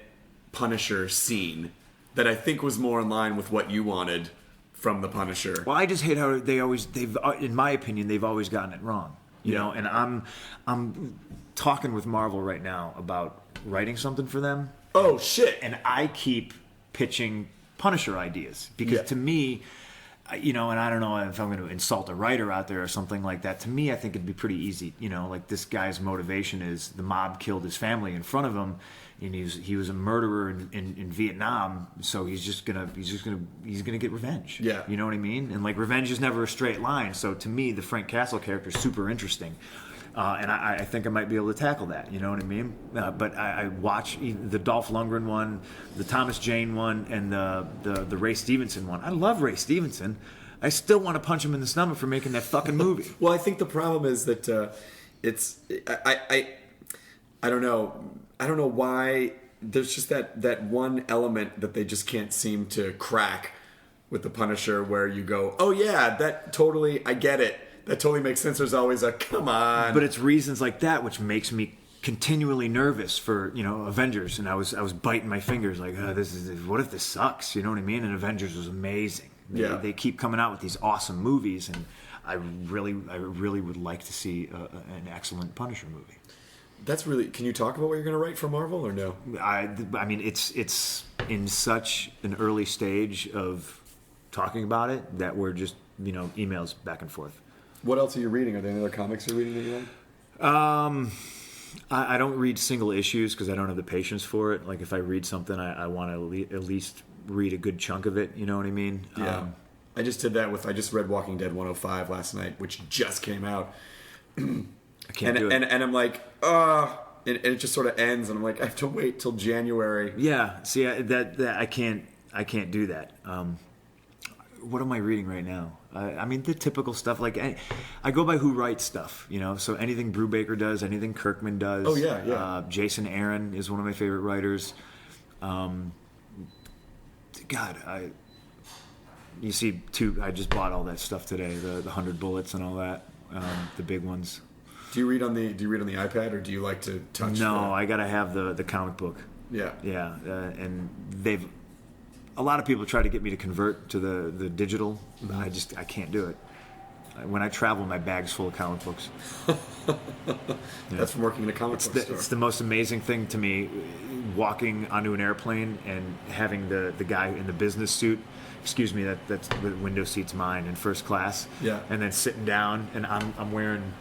Punisher scene that I think was more in line with what you wanted from the Punisher. Well, I just hate how they've in my opinion they've always gotten it wrong. You know, and I'm talking with Marvel right now about writing something for them. Oh shit! And I keep pitching Punisher ideas because to me, you know, and I don't know if I'm going to insult a writer out there or something like that. To me, I think it'd be pretty easy. You know, like this guy's motivation is the mob killed his family in front of him, and he was a murderer in Vietnam. So he's gonna get revenge. Yeah, you know what I mean? And like revenge is never a straight line. So to me, the Frank Castle character is super interesting. And I think I might be able to tackle that, you know what I mean? But I watch the Dolph Lundgren one, the Thomas Jane one, and the Ray Stevenson one. I love Ray Stevenson. I still want to punch him in the stomach for making that fucking movie. Well, I think the problem is that I don't know. I don't know why there's just that one element that they just can't seem to crack with the Punisher where you go, oh yeah, that totally, I get it. That totally makes sense. There's always a come on. But it's reasons like that which makes me continually nervous for, you know, Avengers. And I was biting my fingers like, oh, what if this sucks? You know what I mean? And Avengers was amazing. They keep coming out with these awesome movies, and I really would like to see an excellent Punisher movie. That's really. Can you talk about what you're going to write for Marvel or no? I mean, it's in such an early stage of talking about it that we're just, you know, emails back and forth. What else are you reading? Are there any other comics you're reading that you like? I don't read single issues because I don't have the patience for it. Like if I read something, I want to at least read a good chunk of it. You know what I mean? Yeah. I just did that I just read Walking Dead 105 last night, which just came out. I can't do it. And I'm like, and it just sort of ends, and I'm like, I have to wait till January. Yeah. See, that I can't do that. What am I reading right now? I mean, the typical stuff. Like, I go by who writes stuff, you know? So anything Brubaker does, anything Kirkman does. Oh, yeah. Jason Aaron is one of my favorite writers. You see, I just bought all that stuff today, the 100 Bullets and all that, the big ones. Do you read on the iPad, or do you like to touch? No, I got to have the comic book. Yeah. Yeah, and a lot of people try to get me to convert to the digital. I can't do it. When I travel, my bag's full of comic books. That's from working in a comic book store. It's the most amazing thing to me, walking onto an airplane and having the guy in the business suit. Excuse me, that's the window seat's mine in first class. Yeah. And then sitting down, and I'm wearing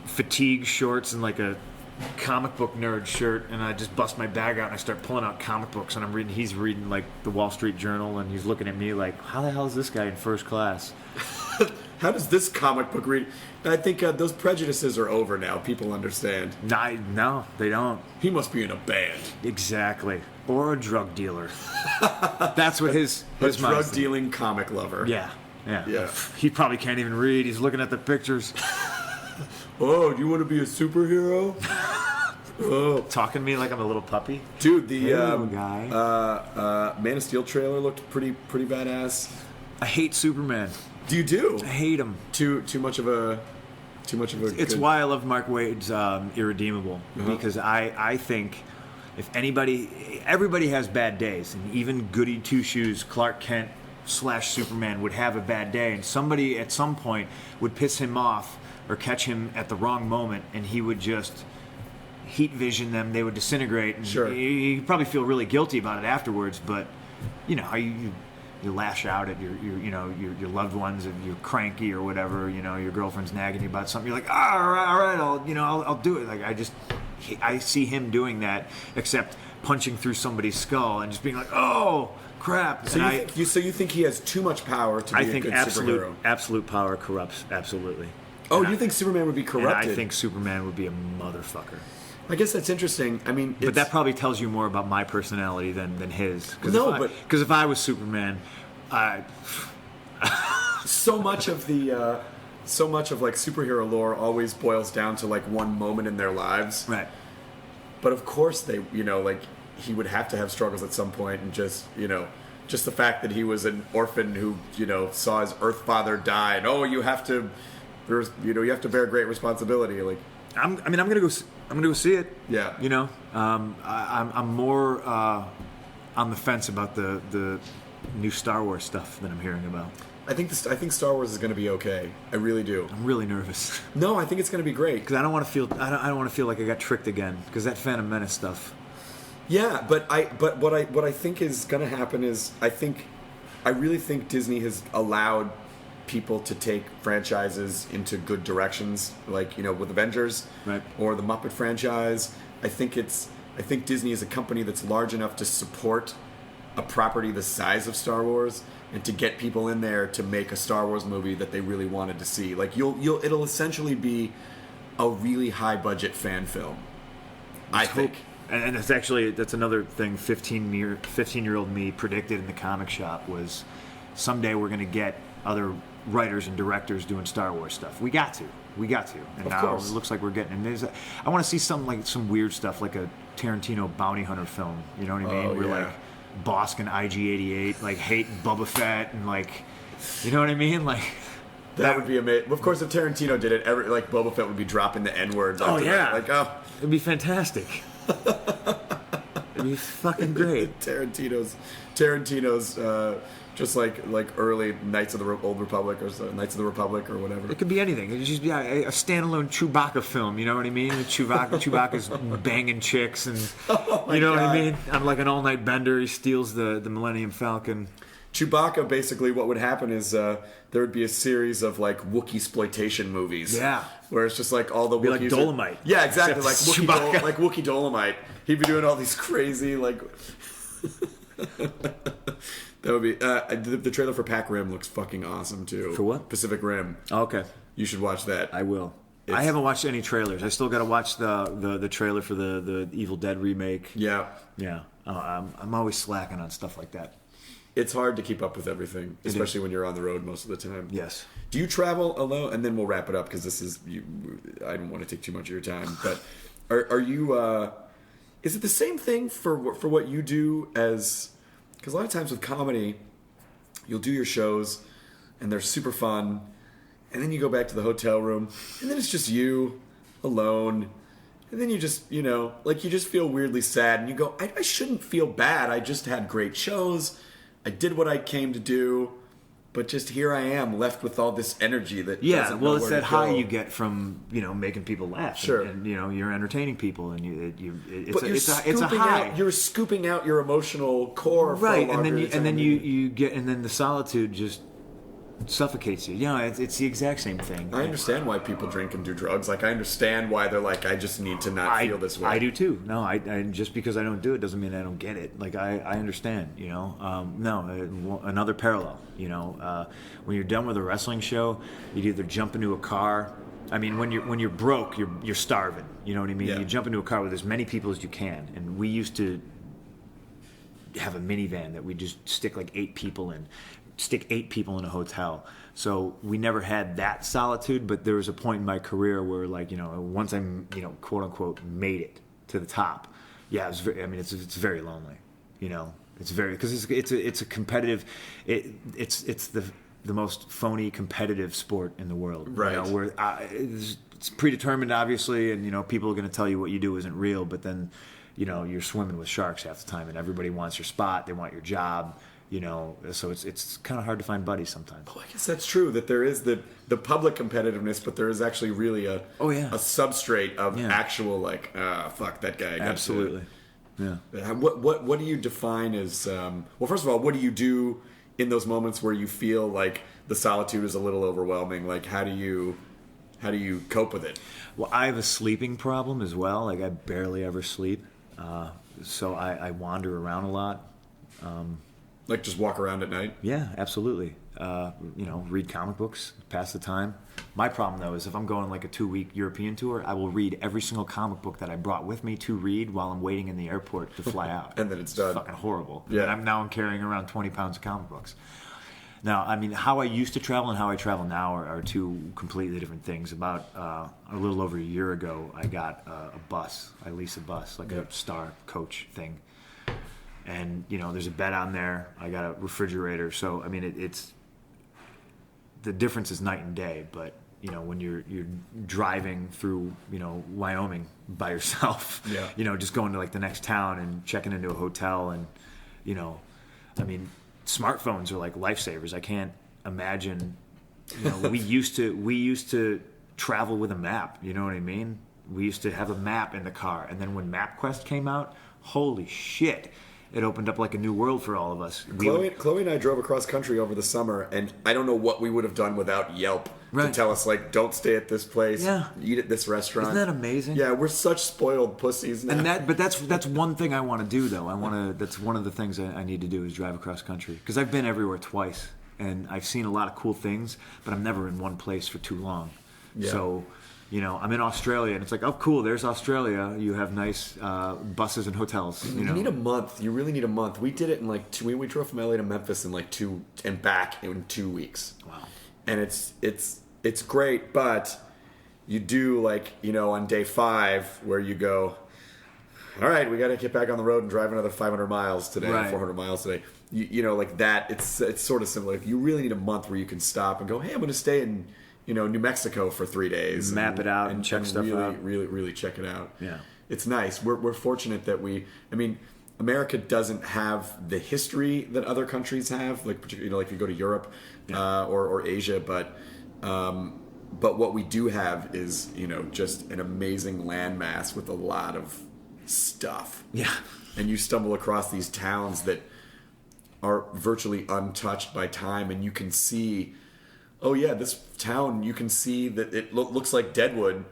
fatigue shorts and like a comic book nerd shirt, and I just bust my bag out and I start pulling out comic books, and he's reading like the Wall Street Journal, and he's looking at me like, how the hell is this guy in first class? How does this comic book read? I think those prejudices are over now. People understand. No, they don't. He must be in a band. Exactly. Or a drug dealer. That's what his drug dealing comic lover. Yeah. He probably can't even read. He's looking at the pictures. Oh, do you want to be a superhero? Oh, talking to me like I'm a little puppy, dude. The guy, Man of Steel trailer looked pretty badass. I hate Superman. Do you? I hate him. Too much of a. It's why I love Mark Waid's Irredeemable, because I think if everybody has bad days, and even goody two shoes Clark Kent Superman would have a bad day, and somebody at some point would piss him off or catch him at the wrong moment, and he would just heat vision them. They would disintegrate. And sure. You probably feel really guilty about it afterwards, but how you lash out at your loved ones if you're cranky or whatever. Your girlfriend's nagging you about something. You're like, all right, I'll do it. Like I see him doing that, except punching through somebody's skull and just being like, oh crap. So you think he has too much power to be a good superhero? Absolute power corrupts. Absolutely. Oh, you think Superman would be corrupted? I think Superman would be a motherfucker. I guess that's interesting. I mean, but that probably tells you more about my personality than his. Because if I was Superman, so much of like superhero lore always boils down to like one moment in their lives, right? But of course they, like he would have to have struggles at some point, and just the fact that he was an orphan who saw his Earth father die, and you have to bear great responsibility, like. I'm gonna go see it. Yeah. I'm more on the fence about the new Star Wars stuff that I'm hearing about. I think Star Wars is going to be okay. I really do. I'm really nervous. No, I think it's going to be great because I don't want to feel like I got tricked again. Because that Phantom Menace stuff. Yeah, but what I think is going to happen is I really think Disney has allowed people to take franchises into good directions, like with Avengers, right, or the Muppet franchise. I think Disney is a company that's large enough to support a property the size of Star Wars and to get people in there to make a Star Wars movie that they really wanted to see. Like it'll essentially be a really high budget fan film. I think. And that's another thing 15-year-old me predicted in the comic shop was someday we're going to get other writers and directors doing Star Wars stuff. We got to. And now it looks like we're getting. And I want to see some weird stuff like a Tarantino bounty hunter film. You know what I mean? Like Bosk and IG-88 like hate Boba Fett and like, you know what I mean? Like that would be amazing. Of course, if Tarantino did it, Boba Fett would be dropping the N-words. It'd be fantastic. It'd be fucking great. Tarantino's just like early Knights of the Old Republic or Knights of the Republic or whatever. It could be anything. It could just be a standalone Chewbacca film. You know what I mean? Chewbacca's banging chicks and what I mean. On like an all-night bender, he steals the Millennium Falcon. Chewbacca, basically, what would happen is there would be a series of like Wookiee exploitation movies. Yeah, where it's just like all the Wookiees. Like Dolomite. Yeah, exactly. Like Wookiee Dolomite. He'd be doing all these crazy like. That would be the trailer for Pac Rim looks fucking awesome too. For what? Pacific Rim. Oh, okay. You should watch that. I will. I haven't watched any trailers. I still got to watch the trailer for the Evil Dead remake. Yeah. Yeah. I'm always slacking on stuff like that. It's hard to keep up with everything, especially when you're on the road most of the time. Yes. Do you travel alone? And then we'll wrap it up because I don't want to take too much of your time. But are you? Is it the same thing for what you do as? Because a lot of times with comedy, you'll do your shows, and they're super fun, and then you go back to the hotel room, and then it's just you, alone, and then you just, you just feel weirdly sad, and you go, I shouldn't feel bad, I just had great shows, I did what I came to do, but just here I am, left with all this energy that doesn't know it's where that to go. high you get from making people laugh. Sure. And you're entertaining people, and it's a high. You're scooping out your emotional core, right? And then you get, and then the solitude just suffocates you. It's the exact same thing. I understand why people drink and do drugs. Like I understand why they're like, I just need to not feel this way. I do too. No, I just because I don't do it doesn't mean I don't get it. Like I understand. Another parallel. When you're done with a wrestling show, you'd either jump into a car. I mean, when you're broke, you're starving. You know what I mean? Yeah. You jump into a car with as many people as you can, and we used to have a minivan that we just stick like 8 people in. Stick 8 people in a hotel. So we never had that solitude, but there was a point in my career where, like, once I, quote unquote, made it to the top. Yeah, it's very lonely. It's very, because it's a competitive. It's the most phony competitive sport in the world. Right. Where it's predetermined, obviously, and people are going to tell you what you do isn't real, but then you're swimming with sharks half the time, and everybody wants your spot. They want your job. So it's kind of hard to find buddies sometimes. Oh, I guess that's true. That there is the public competitiveness, but there is actually really a substrate of actual fuck that guy. Absolutely. Yeah. What do you define as? Well, first of all, what do you do in those moments where you feel like the solitude is a little overwhelming? Like, how do you cope with it? Well, I have a sleeping problem as well. Like, I barely ever sleep, so I wander around a lot. Like, just walk around at night? Yeah, absolutely. Read comic books, pass the time. My problem, though, is if I'm going like a 2-week European tour, I will read every single comic book that I brought with me to read while I'm waiting in the airport to fly out. And then it's done. Fucking horrible. Yeah. And I'm carrying around 20 pounds of comic books. Now, I mean, how I used to travel and how I travel now are two completely different things. About a little over a year ago, I got a bus. I leased a bus, like a Star Coach thing. And, there's a bed on there. I got a refrigerator. So, I mean, it's the difference is night and day. But, when you're driving through, Wyoming by yourself, just going to like the next town and checking into a hotel and, I mean, smartphones are like lifesavers. I can't imagine, we used to travel with a map. You know what I mean? We used to have a map in the car. And then when MapQuest came out, holy shit. It opened up like a new world for all of us. Chloe and I drove across country over the summer, and I don't know what we would have done without Yelp to tell us, like, don't stay at this place, eat at this restaurant. Isn't that amazing? Yeah, we're such spoiled pussies now. And that's one thing I want to do, though. That's one of the things I need to do is drive across country. Because I've been everywhere twice, and I've seen a lot of cool things, but I'm never in one place for too long. Yeah. So... I'm in Australia, and it's like, oh, cool, there's Australia. You have nice buses and hotels. You need a month. You really need a month. We did it in like we drove from LA to Memphis in like 2 and back in 2 weeks. Wow. And it's great, but you do like, on day 5 where you go, all right, we got to get back on the road and drive another 500 miles today, 400 miles today. Like that, it's sort of similar. You really need a month where you can stop and go, hey, I'm going to stay in New Mexico for 3 days. Map it out and check stuff out. Really check it out. Yeah. It's nice. We're fortunate that America doesn't have the history that other countries have, like particularly, like if you go to Europe or Asia, but what we do have is, just an amazing landmass with a lot of stuff. Yeah. And you stumble across these towns that are virtually untouched by time, and you can see, oh yeah, this town, you can see that it looks like Deadwood,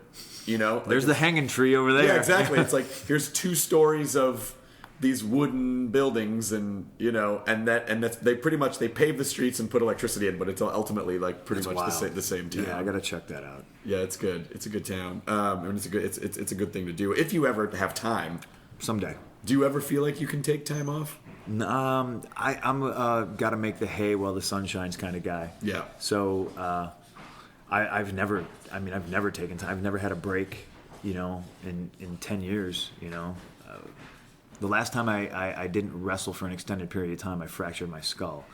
Like there's the hanging tree over there. Yeah, exactly. It's like, here's 2 stories of these wooden buildings, and that's they pretty much, they pave the streets and put electricity in, but it's ultimately like pretty much the same town. Yeah, I gotta check that out. Yeah, it's good. It's a good town. And it's a good thing to do if you ever have time. Someday. Do you ever feel like you can take time off? I'm gotta make the hay while the sun shines kind of guy. Yeah. So I've never taken time. I've never had a break, in 10 years. The last time I didn't wrestle for an extended period of time, I fractured my skull,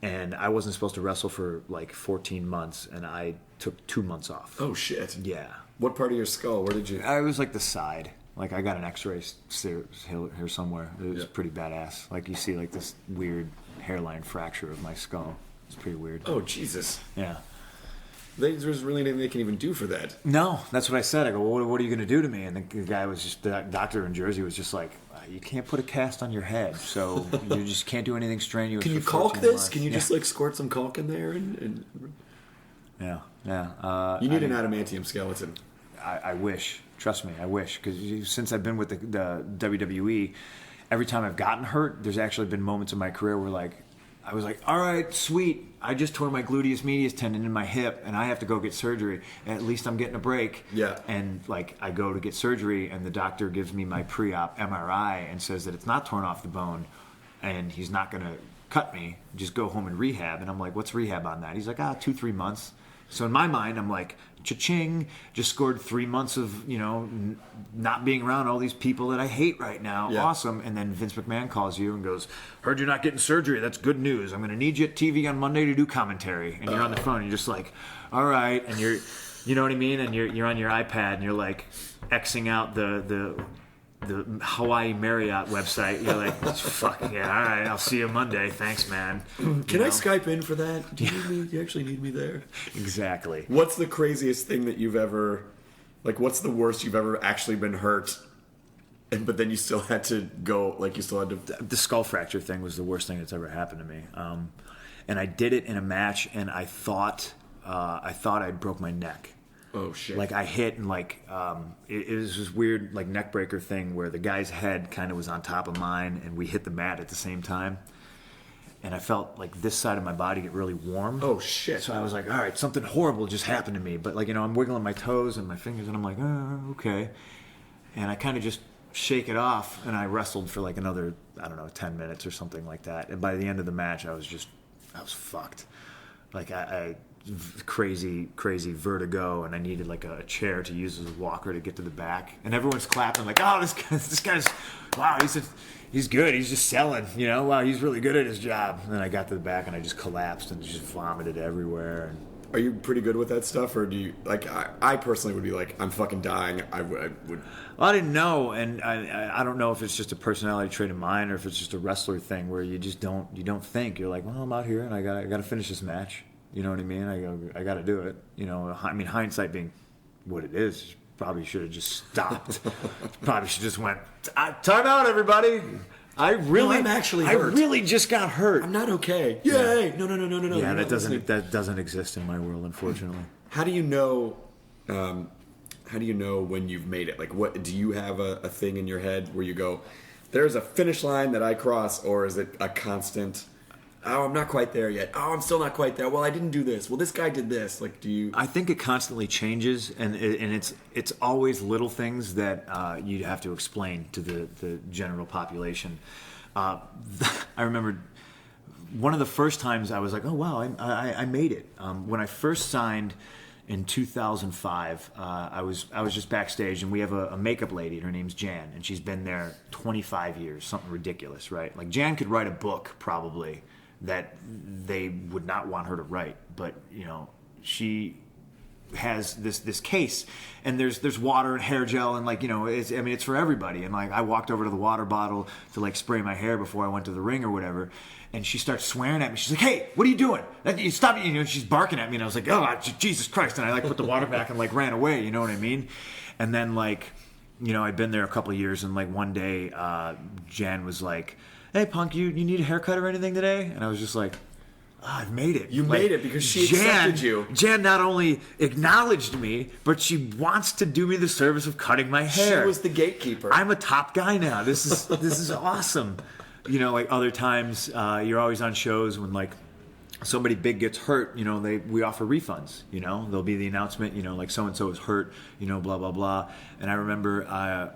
and I wasn't supposed to wrestle for like 14 months, and I took 2 months off. Oh shit. Yeah. What part of your skull? Where did you? I was like the side. Like, I got an X-ray here somewhere. It was pretty badass. Like, you see, like, this weird hairline fracture of my skull. It's pretty weird. Oh, Jesus. Yeah. There's really nothing they can even do for that. No, that's what I said. I go, well, what are you going to do to me? And the guy was just, the doctor in Jersey was just like, you can't put a cast on your head, so you just can't do anything strenuous. Can you caulk this? Months. Can you just, like, squirt some caulk in there? Yeah. You need an adamantium skeleton. I wish. Trust me, I wish. Because since I've been with the WWE, every time I've gotten hurt, there's actually been moments in my career where, I was like, all right, sweet. I just tore my gluteus medius tendon in my hip, and I have to go get surgery. At least I'm getting a break. Yeah. And, I go to get surgery, and the doctor gives me my pre-op MRI and says that it's not torn off the bone, and he's not going to cut me. Just go home and rehab. And I'm like, what's rehab on that? He's like, 2-3 months. So in my mind, I'm like, cha-ching, just scored 3 months of, not being around all these people that I hate right now. Yeah. Awesome. And then Vince McMahon calls you and goes, heard you're not getting surgery. That's good news. I'm going to need you at TV on Monday to do commentary. And you're on the phone. You're just like, all right. And you're, you know what I mean? And you're on your iPad and you're like Xing out the the Hawaii Marriott website. You're like, fuck yeah, all right, I'll see you Monday. Thanks, man. Can I Skype in for that? Do you need me? Do you actually need me there? Exactly. What's the craziest thing that you've ever, like, what's the worst you've ever actually been hurt, but then you still had to go, like, you still had to... The skull fracture thing was the worst thing that's ever happened to me. And I did it in a match, and I thought I broke my neck. Oh shit! Like I hit and like it was this weird like neck breaker thing where the guy's head kind of was on top of mine and we hit the mat at the same time, and I felt like this side of my body get really warm. Oh shit! So I was like, all right, something horrible just happened to me. But like I'm wiggling my toes and my fingers and I'm like, oh, okay, and I kind of just shake it off and I wrestled for like another 10 minutes or something like that. And by the end of the match, I was fucked. Like I crazy vertigo, and I needed like a chair to use as a walker to get to the back, and everyone's clapping like, oh, this guy's wow, he's good, he's just selling, wow, he's really good at his job. And then I got to the back and I just collapsed and just vomited everywhere. And are you pretty good with that stuff, or do you like? I personally would be like, I'm fucking dying. I would. Well, I didn't know, and I don't know if it's just a personality trait of mine or if it's just a wrestler thing where you just don't think. You're like, well, I'm out here and I got to finish this match. You know what I mean? I got to do it. I mean, hindsight being what it is, probably should have just stopped. Probably should just went, time out, everybody. I'm actually hurt. I really just got hurt. I'm not okay. Yay! No. Yeah, that doesn't exist in my world, unfortunately. How do you know? How do you know when you've made it? Like, what do you have a thing in your head where you go, there's a finish line that I cross, or is it a constant? Oh, I'm not quite there yet. Oh, I'm still not quite there. Well, I didn't do this. Well, this guy did this. Like, do you? I think it constantly changes, and it's always little things that you have to explain to the general population. I remember one of the first times I was like, oh wow, I made it. When I first signed in 2005, I was just backstage, and we have a makeup lady, and her name's Jan, and she's been there 25 years, something ridiculous, right? Like Jan could write a book probably that they would not want her to write, but she has this case, and there's water and hair gel, and like it's for everybody. And like I walked over to the water bottle to like spray my hair before I went to the ring or whatever, and she starts swearing at me. She's like, "Hey, what are you doing? You stop!" She's barking at me, and I was like, "Oh, Jesus Christ!" And I like put the water back and like ran away. You know what I mean? And then like I'd been there a couple of years, and like one day Jan was like, "Hey, Punk, you need a haircut or anything today?" And I was just like, I've made it. You made it because she accepted you. Jan not only acknowledged me, but she wants to do me the service of cutting my hair. She was the gatekeeper. I'm a top guy now. This is awesome. Like other times, you're always on shows when like somebody big gets hurt. We offer refunds. There'll be the announcement. Like so and so is hurt. Blah blah blah. And I remember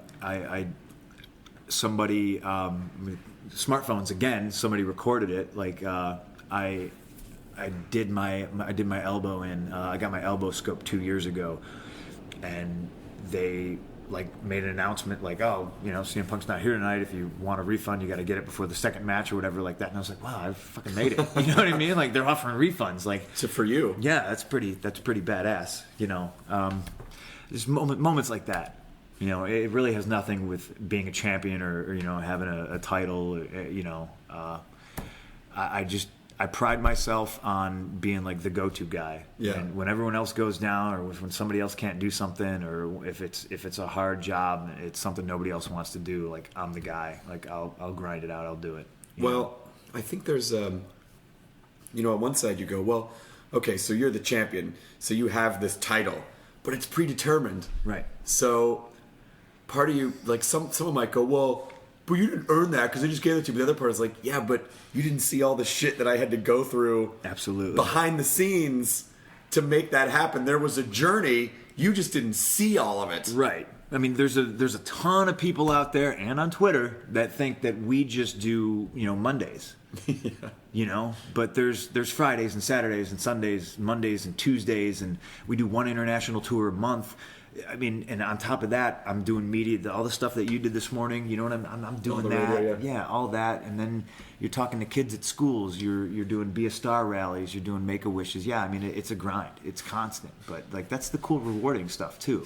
somebody. Smartphones again. Somebody recorded it. Like I did my elbow in. I got my elbow scoped 2 years ago, and they like made an announcement like, oh, CM Punk's not here tonight. If you want a refund, you got to get it before the second match or whatever like that. And I was like, wow, I fucking made it. You know what I mean? Like they're offering refunds. Like so for you, yeah, that's pretty badass. There's moments like that. It really has nothing with being a champion or having a title. I pride myself on being like the go-to guy. Yeah. And when everyone else goes down, or when somebody else can't do something, or if it's a hard job, it's something nobody else wants to do. Like I'm the guy. Like I'll grind it out. I'll do it. Well, I think there's on one side you go, well, okay, so you're the champion, so you have this title, but it's predetermined. Right. So part of you, like someone might go, well, but you didn't earn that because they just gave it to you. But the other part is like, yeah, but you didn't see all the shit that I had to go through absolutely behind the scenes to make that happen. There was a journey. You just didn't see all of it. Right. I mean, there's a ton of people out there and on Twitter that think that we just do, Mondays. Yeah. But there's Fridays and Saturdays and Sundays, Mondays and Tuesdays, and we do one international tour a month. I mean, and on top of that, I'm doing media, all the stuff that you did this morning. You know what I'm doing that. Radio, yeah, all that. And then you're talking to kids at schools. You're doing Be a Star rallies. You're doing Make-A-Wishes. Yeah, I mean, it's a grind. It's constant. But like that's the cool, rewarding stuff too.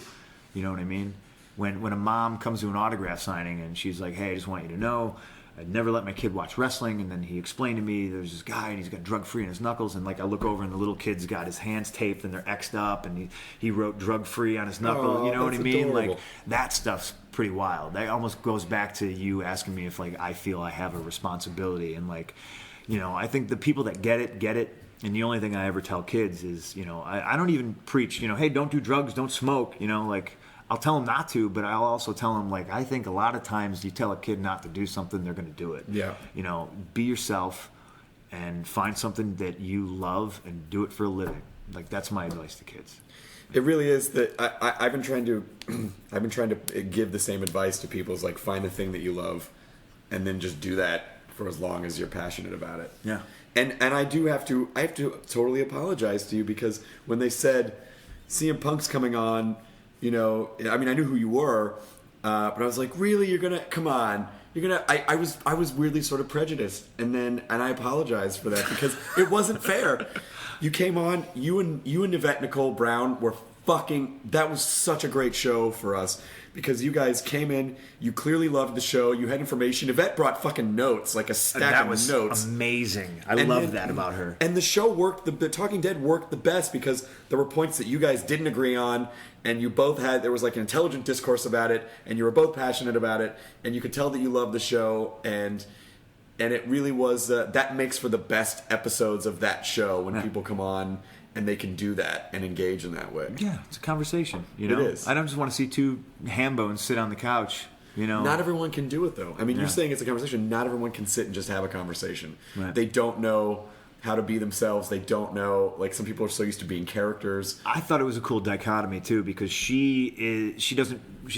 You know what I mean? when a mom comes to an autograph signing and she's like, hey, I just want you to know, I'd never let my kid watch wrestling, and then he explained to me there's this guy and he's got drug-free in his knuckles, and like I look over and the little kid's got his hands taped and they're X'd up, and he wrote drug-free on his knuckles. You know what I mean? Adorable. Like that stuff's pretty wild. That almost goes back to you asking me if like I feel I have a responsibility, and like, you know, I think the people that get it. And the only thing I ever tell kids is, you know, I don't even preach, you know, hey, don't do drugs, don't smoke, you know, like. I'll tell them not to, but I'll also tell them, like, I think a lot of times you tell a kid not to do something, they're going to do it. Yeah. You know, be yourself and find something that you love and do it for a living. Like, that's my advice to kids. It really is that I've been trying to give the same advice to people. Is like, find the thing that you love and then just do that for as long as you're passionate about it. Yeah. And I have to totally apologize to you, because when they said CM Punk's coming on, you know, I mean, I knew who you were, but I was like, really, you're gonna come on? You're gonna? I was weirdly sort of prejudiced, and I apologize for that, because it wasn't fair. You came on, you and Yvette Nicole Brown were fucking. That was such a great show for us, because you guys came in, you clearly loved the show, you had information. Yvette brought fucking notes, like a stack of notes. That was amazing. I love that about her. And the show worked, the Talking Dead worked the best, because there were points that you guys didn't agree on, and you both had, there was like an intelligent discourse about it, and you were both passionate about it, and you could tell that you loved the show, and it really was, that makes for the best episodes of that show, when people come on and they can do that and engage in that way. Yeah, it's a conversation, you know? It is. I don't just want to see two ham bones sit on the couch, you know? Not everyone can do it, though. I mean, you're saying it's a conversation. Not everyone can sit and just have a conversation. Right. They don't know how to be themselves. They don't know, like, some people are so used to being characters. I thought it was a cool dichotomy, too, because she's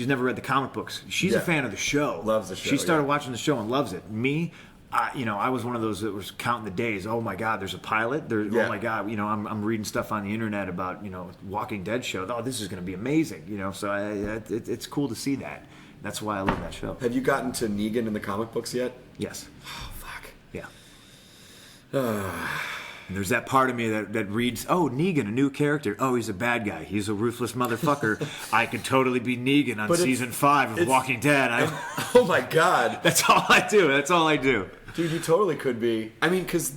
never read the comic books. She's a fan of the show. Loves the show. She started watching the show and loves it. Me, I was one of those that was counting the days. Oh my God, there's a pilot. Oh my God, you know, I'm reading stuff on the internet about, you know, Walking Dead show. Oh, this is going to be amazing. You know, so it's cool to see that. That's why I love that show. Have you gotten to Negan in the comic books yet? Yes. Oh fuck. Yeah. And there's that part of me that reads, oh, Negan, a new character. Oh, he's a bad guy. He's a ruthless motherfucker. I could totally be Negan on season 5 of Walking Dead. Oh my God. That's all I do. Dude, you totally could be. I mean, because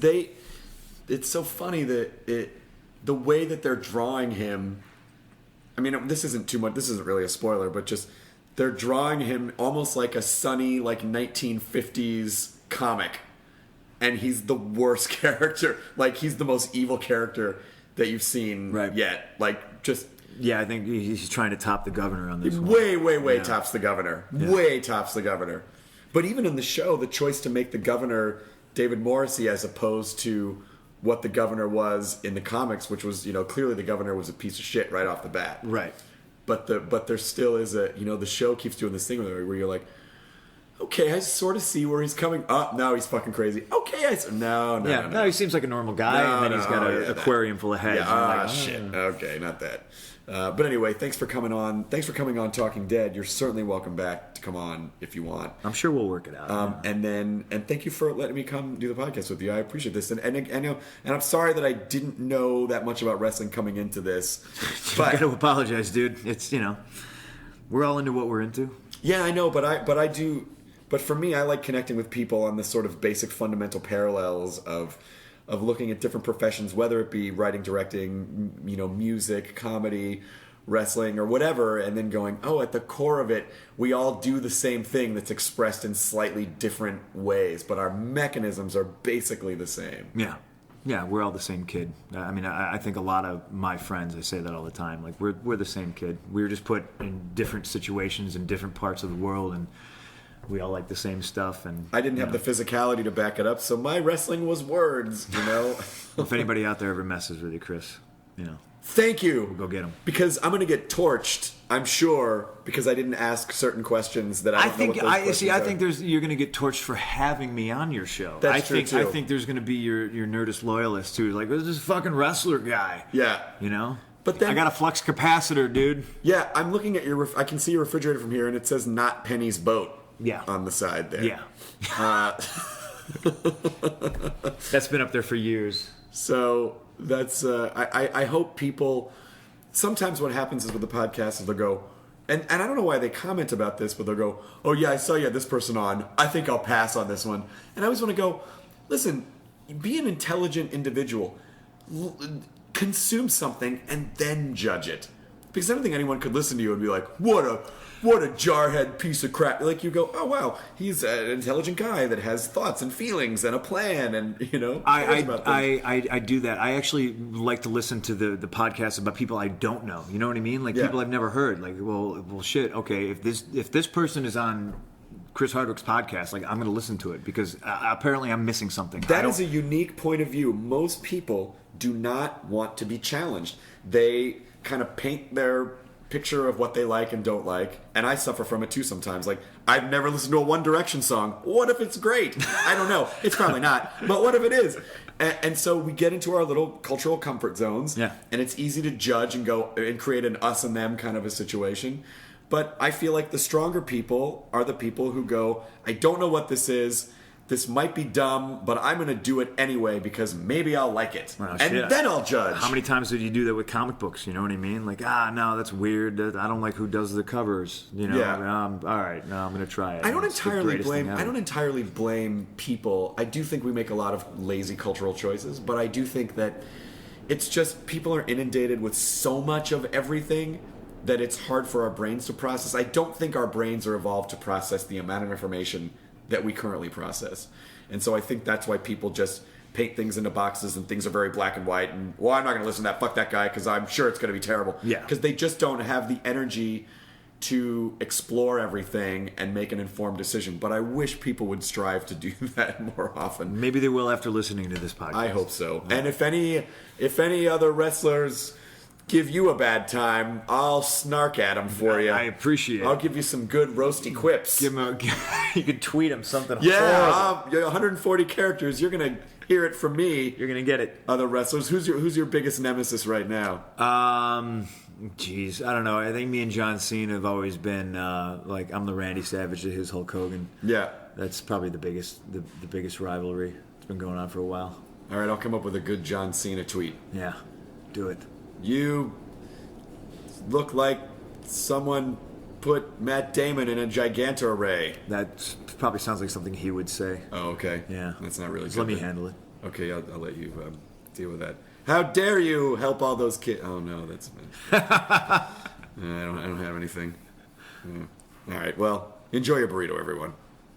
it's so funny that the way that they're drawing him. I mean, this isn't too much. This isn't really a spoiler, but just they're drawing him almost like a sunny, like 1950s comic, and he's the worst character. Like, he's the most evil character that you've seen yet. Like, just. Yeah, I think he's trying to top the governor on this one. Way tops the governor. Yeah. Way tops the governor. But even in the show, the choice to make the governor David Morrissey as opposed to what the governor was in the comics, which was, you know, clearly the governor was a piece of shit right off the bat. Right. But there still is the show keeps doing this thing where you're like, okay, I sort of see where he's coming. Oh, no, he's fucking crazy. Okay, no. He seems like a normal guy, and then he's got an aquarium full of heads. Yeah, shit. Okay, not that. But anyway, thanks for coming on. Thanks for coming on Talking Dead. You're certainly welcome back to come on if you want. I'm sure we'll work it out. And thank you for letting me come do the podcast with you. I appreciate this. And I'm sorry that I didn't know that much about wrestling coming into this. But I got to apologize, dude. It's, you know, we're all into what we're into. Yeah, I know, but I do. But for me, I like connecting with people on the sort of basic fundamental parallels of looking at different professions, whether it be writing, directing, you know, music, comedy, wrestling, or whatever, and then going, oh, at the core of it, we all do the same thing that's expressed in slightly different ways, but our mechanisms are basically the same. Yeah. Yeah, we're all the same kid. I mean, I think a lot of my friends, I say that all the time, like, we're the same kid. We were just put in different situations in different parts of the world, and we all like the same stuff. And I didn't have the physicality to back it up, so my wrestling was words, you know? If anybody out there ever messes with you, Chris, you know. Thank you. We'll go get them. Because I'm going to get torched, I'm sure, because I didn't ask certain questions that I don't know what those questions are. I think you're going to get torched for having me on your show. That's true, too. I think there's going to be your Nerdist loyalists, too. Like, there's this fucking wrestler guy. Yeah. You know? But then, I got a flux capacitor, dude. Yeah, I'm looking at I can see your refrigerator from here, and it says Not Penny's Boat. Yeah. On the side there. Yeah. That's been up there for years. So that's I hope people. Sometimes what happens is with the podcast is they'll go, and I don't know why they comment about this, but they'll go, "Oh yeah, I saw you had this person on. I think I'll pass on this one." And I always want to go, listen, be an intelligent individual. Consume something and then judge it. Because I don't think anyone could listen to you and be like, what a jarhead piece of crap. Like, you go, oh wow, he's an intelligent guy that has thoughts and feelings and a plan, and I do that. I actually like to listen to the podcasts about people I don't know. You know what I mean? Like people I've never heard. Like, well, shit. Okay, if this person is on Chris Hardwick's podcast, like, I'm going to listen to it because apparently I'm missing something. That is a unique point of view. Most people do not want to be challenged. They kind of paint their picture of what they like and don't like, and I suffer from it too sometimes. Like, I've never listened to a One Direction song. What if it's great? I don't know. It's probably not, but what if it is? And so we get into our little cultural comfort zones, and it's easy to judge and go and create an us and them kind of a situation. But I feel like the stronger people are the people who go, I don't know what this is. This might be dumb, but I'm going to do it anyway because maybe I'll like it. Well, and then I'll judge. How many times did you do that with comic books? You know what I mean? Like, no, that's weird. I don't like who does the covers. You know? Yeah. All right, no, I'm going to try it. I don't entirely blame people. I do think we make a lot of lazy cultural choices, but I do think that it's just people are inundated with so much of everything that it's hard for our brains to process. I don't think our brains are evolved to process the amount of information that we currently process. And so I think that's why people just paint things into boxes and things are very black and white, and, well, I'm not going to listen to that, fuck that guy, because I'm sure it's going to be terrible. Yeah. Because they just don't have the energy to explore everything and make an informed decision. But I wish people would strive to do that more often. Maybe they will after listening to this podcast. I hope so. Yeah. And if any other wrestlers give you a bad time, I'll snark at them for you. I appreciate it. I'll give you some good roasty quips. You can tweet them something. Yeah, 140 characters. You're gonna hear it from me. You're gonna get it. Other wrestlers. Who's your biggest nemesis right now? Jeez, I don't know. I think me and John Cena have always been like, I'm the Randy Savage to his Hulk Hogan. Yeah, that's probably the biggest rivalry. It's been going on for a while. All right, I'll come up with a good John Cena tweet. Yeah, do it. You look like someone put Matt Damon in a Gigantorray. That probably sounds like something he would say. Oh, okay. Yeah. That's not really good. Let me handle it. Okay, I'll let you deal with that. How dare you help all those kids? Oh, no, that's... I don't have anything. All right, well, enjoy your burrito, everyone.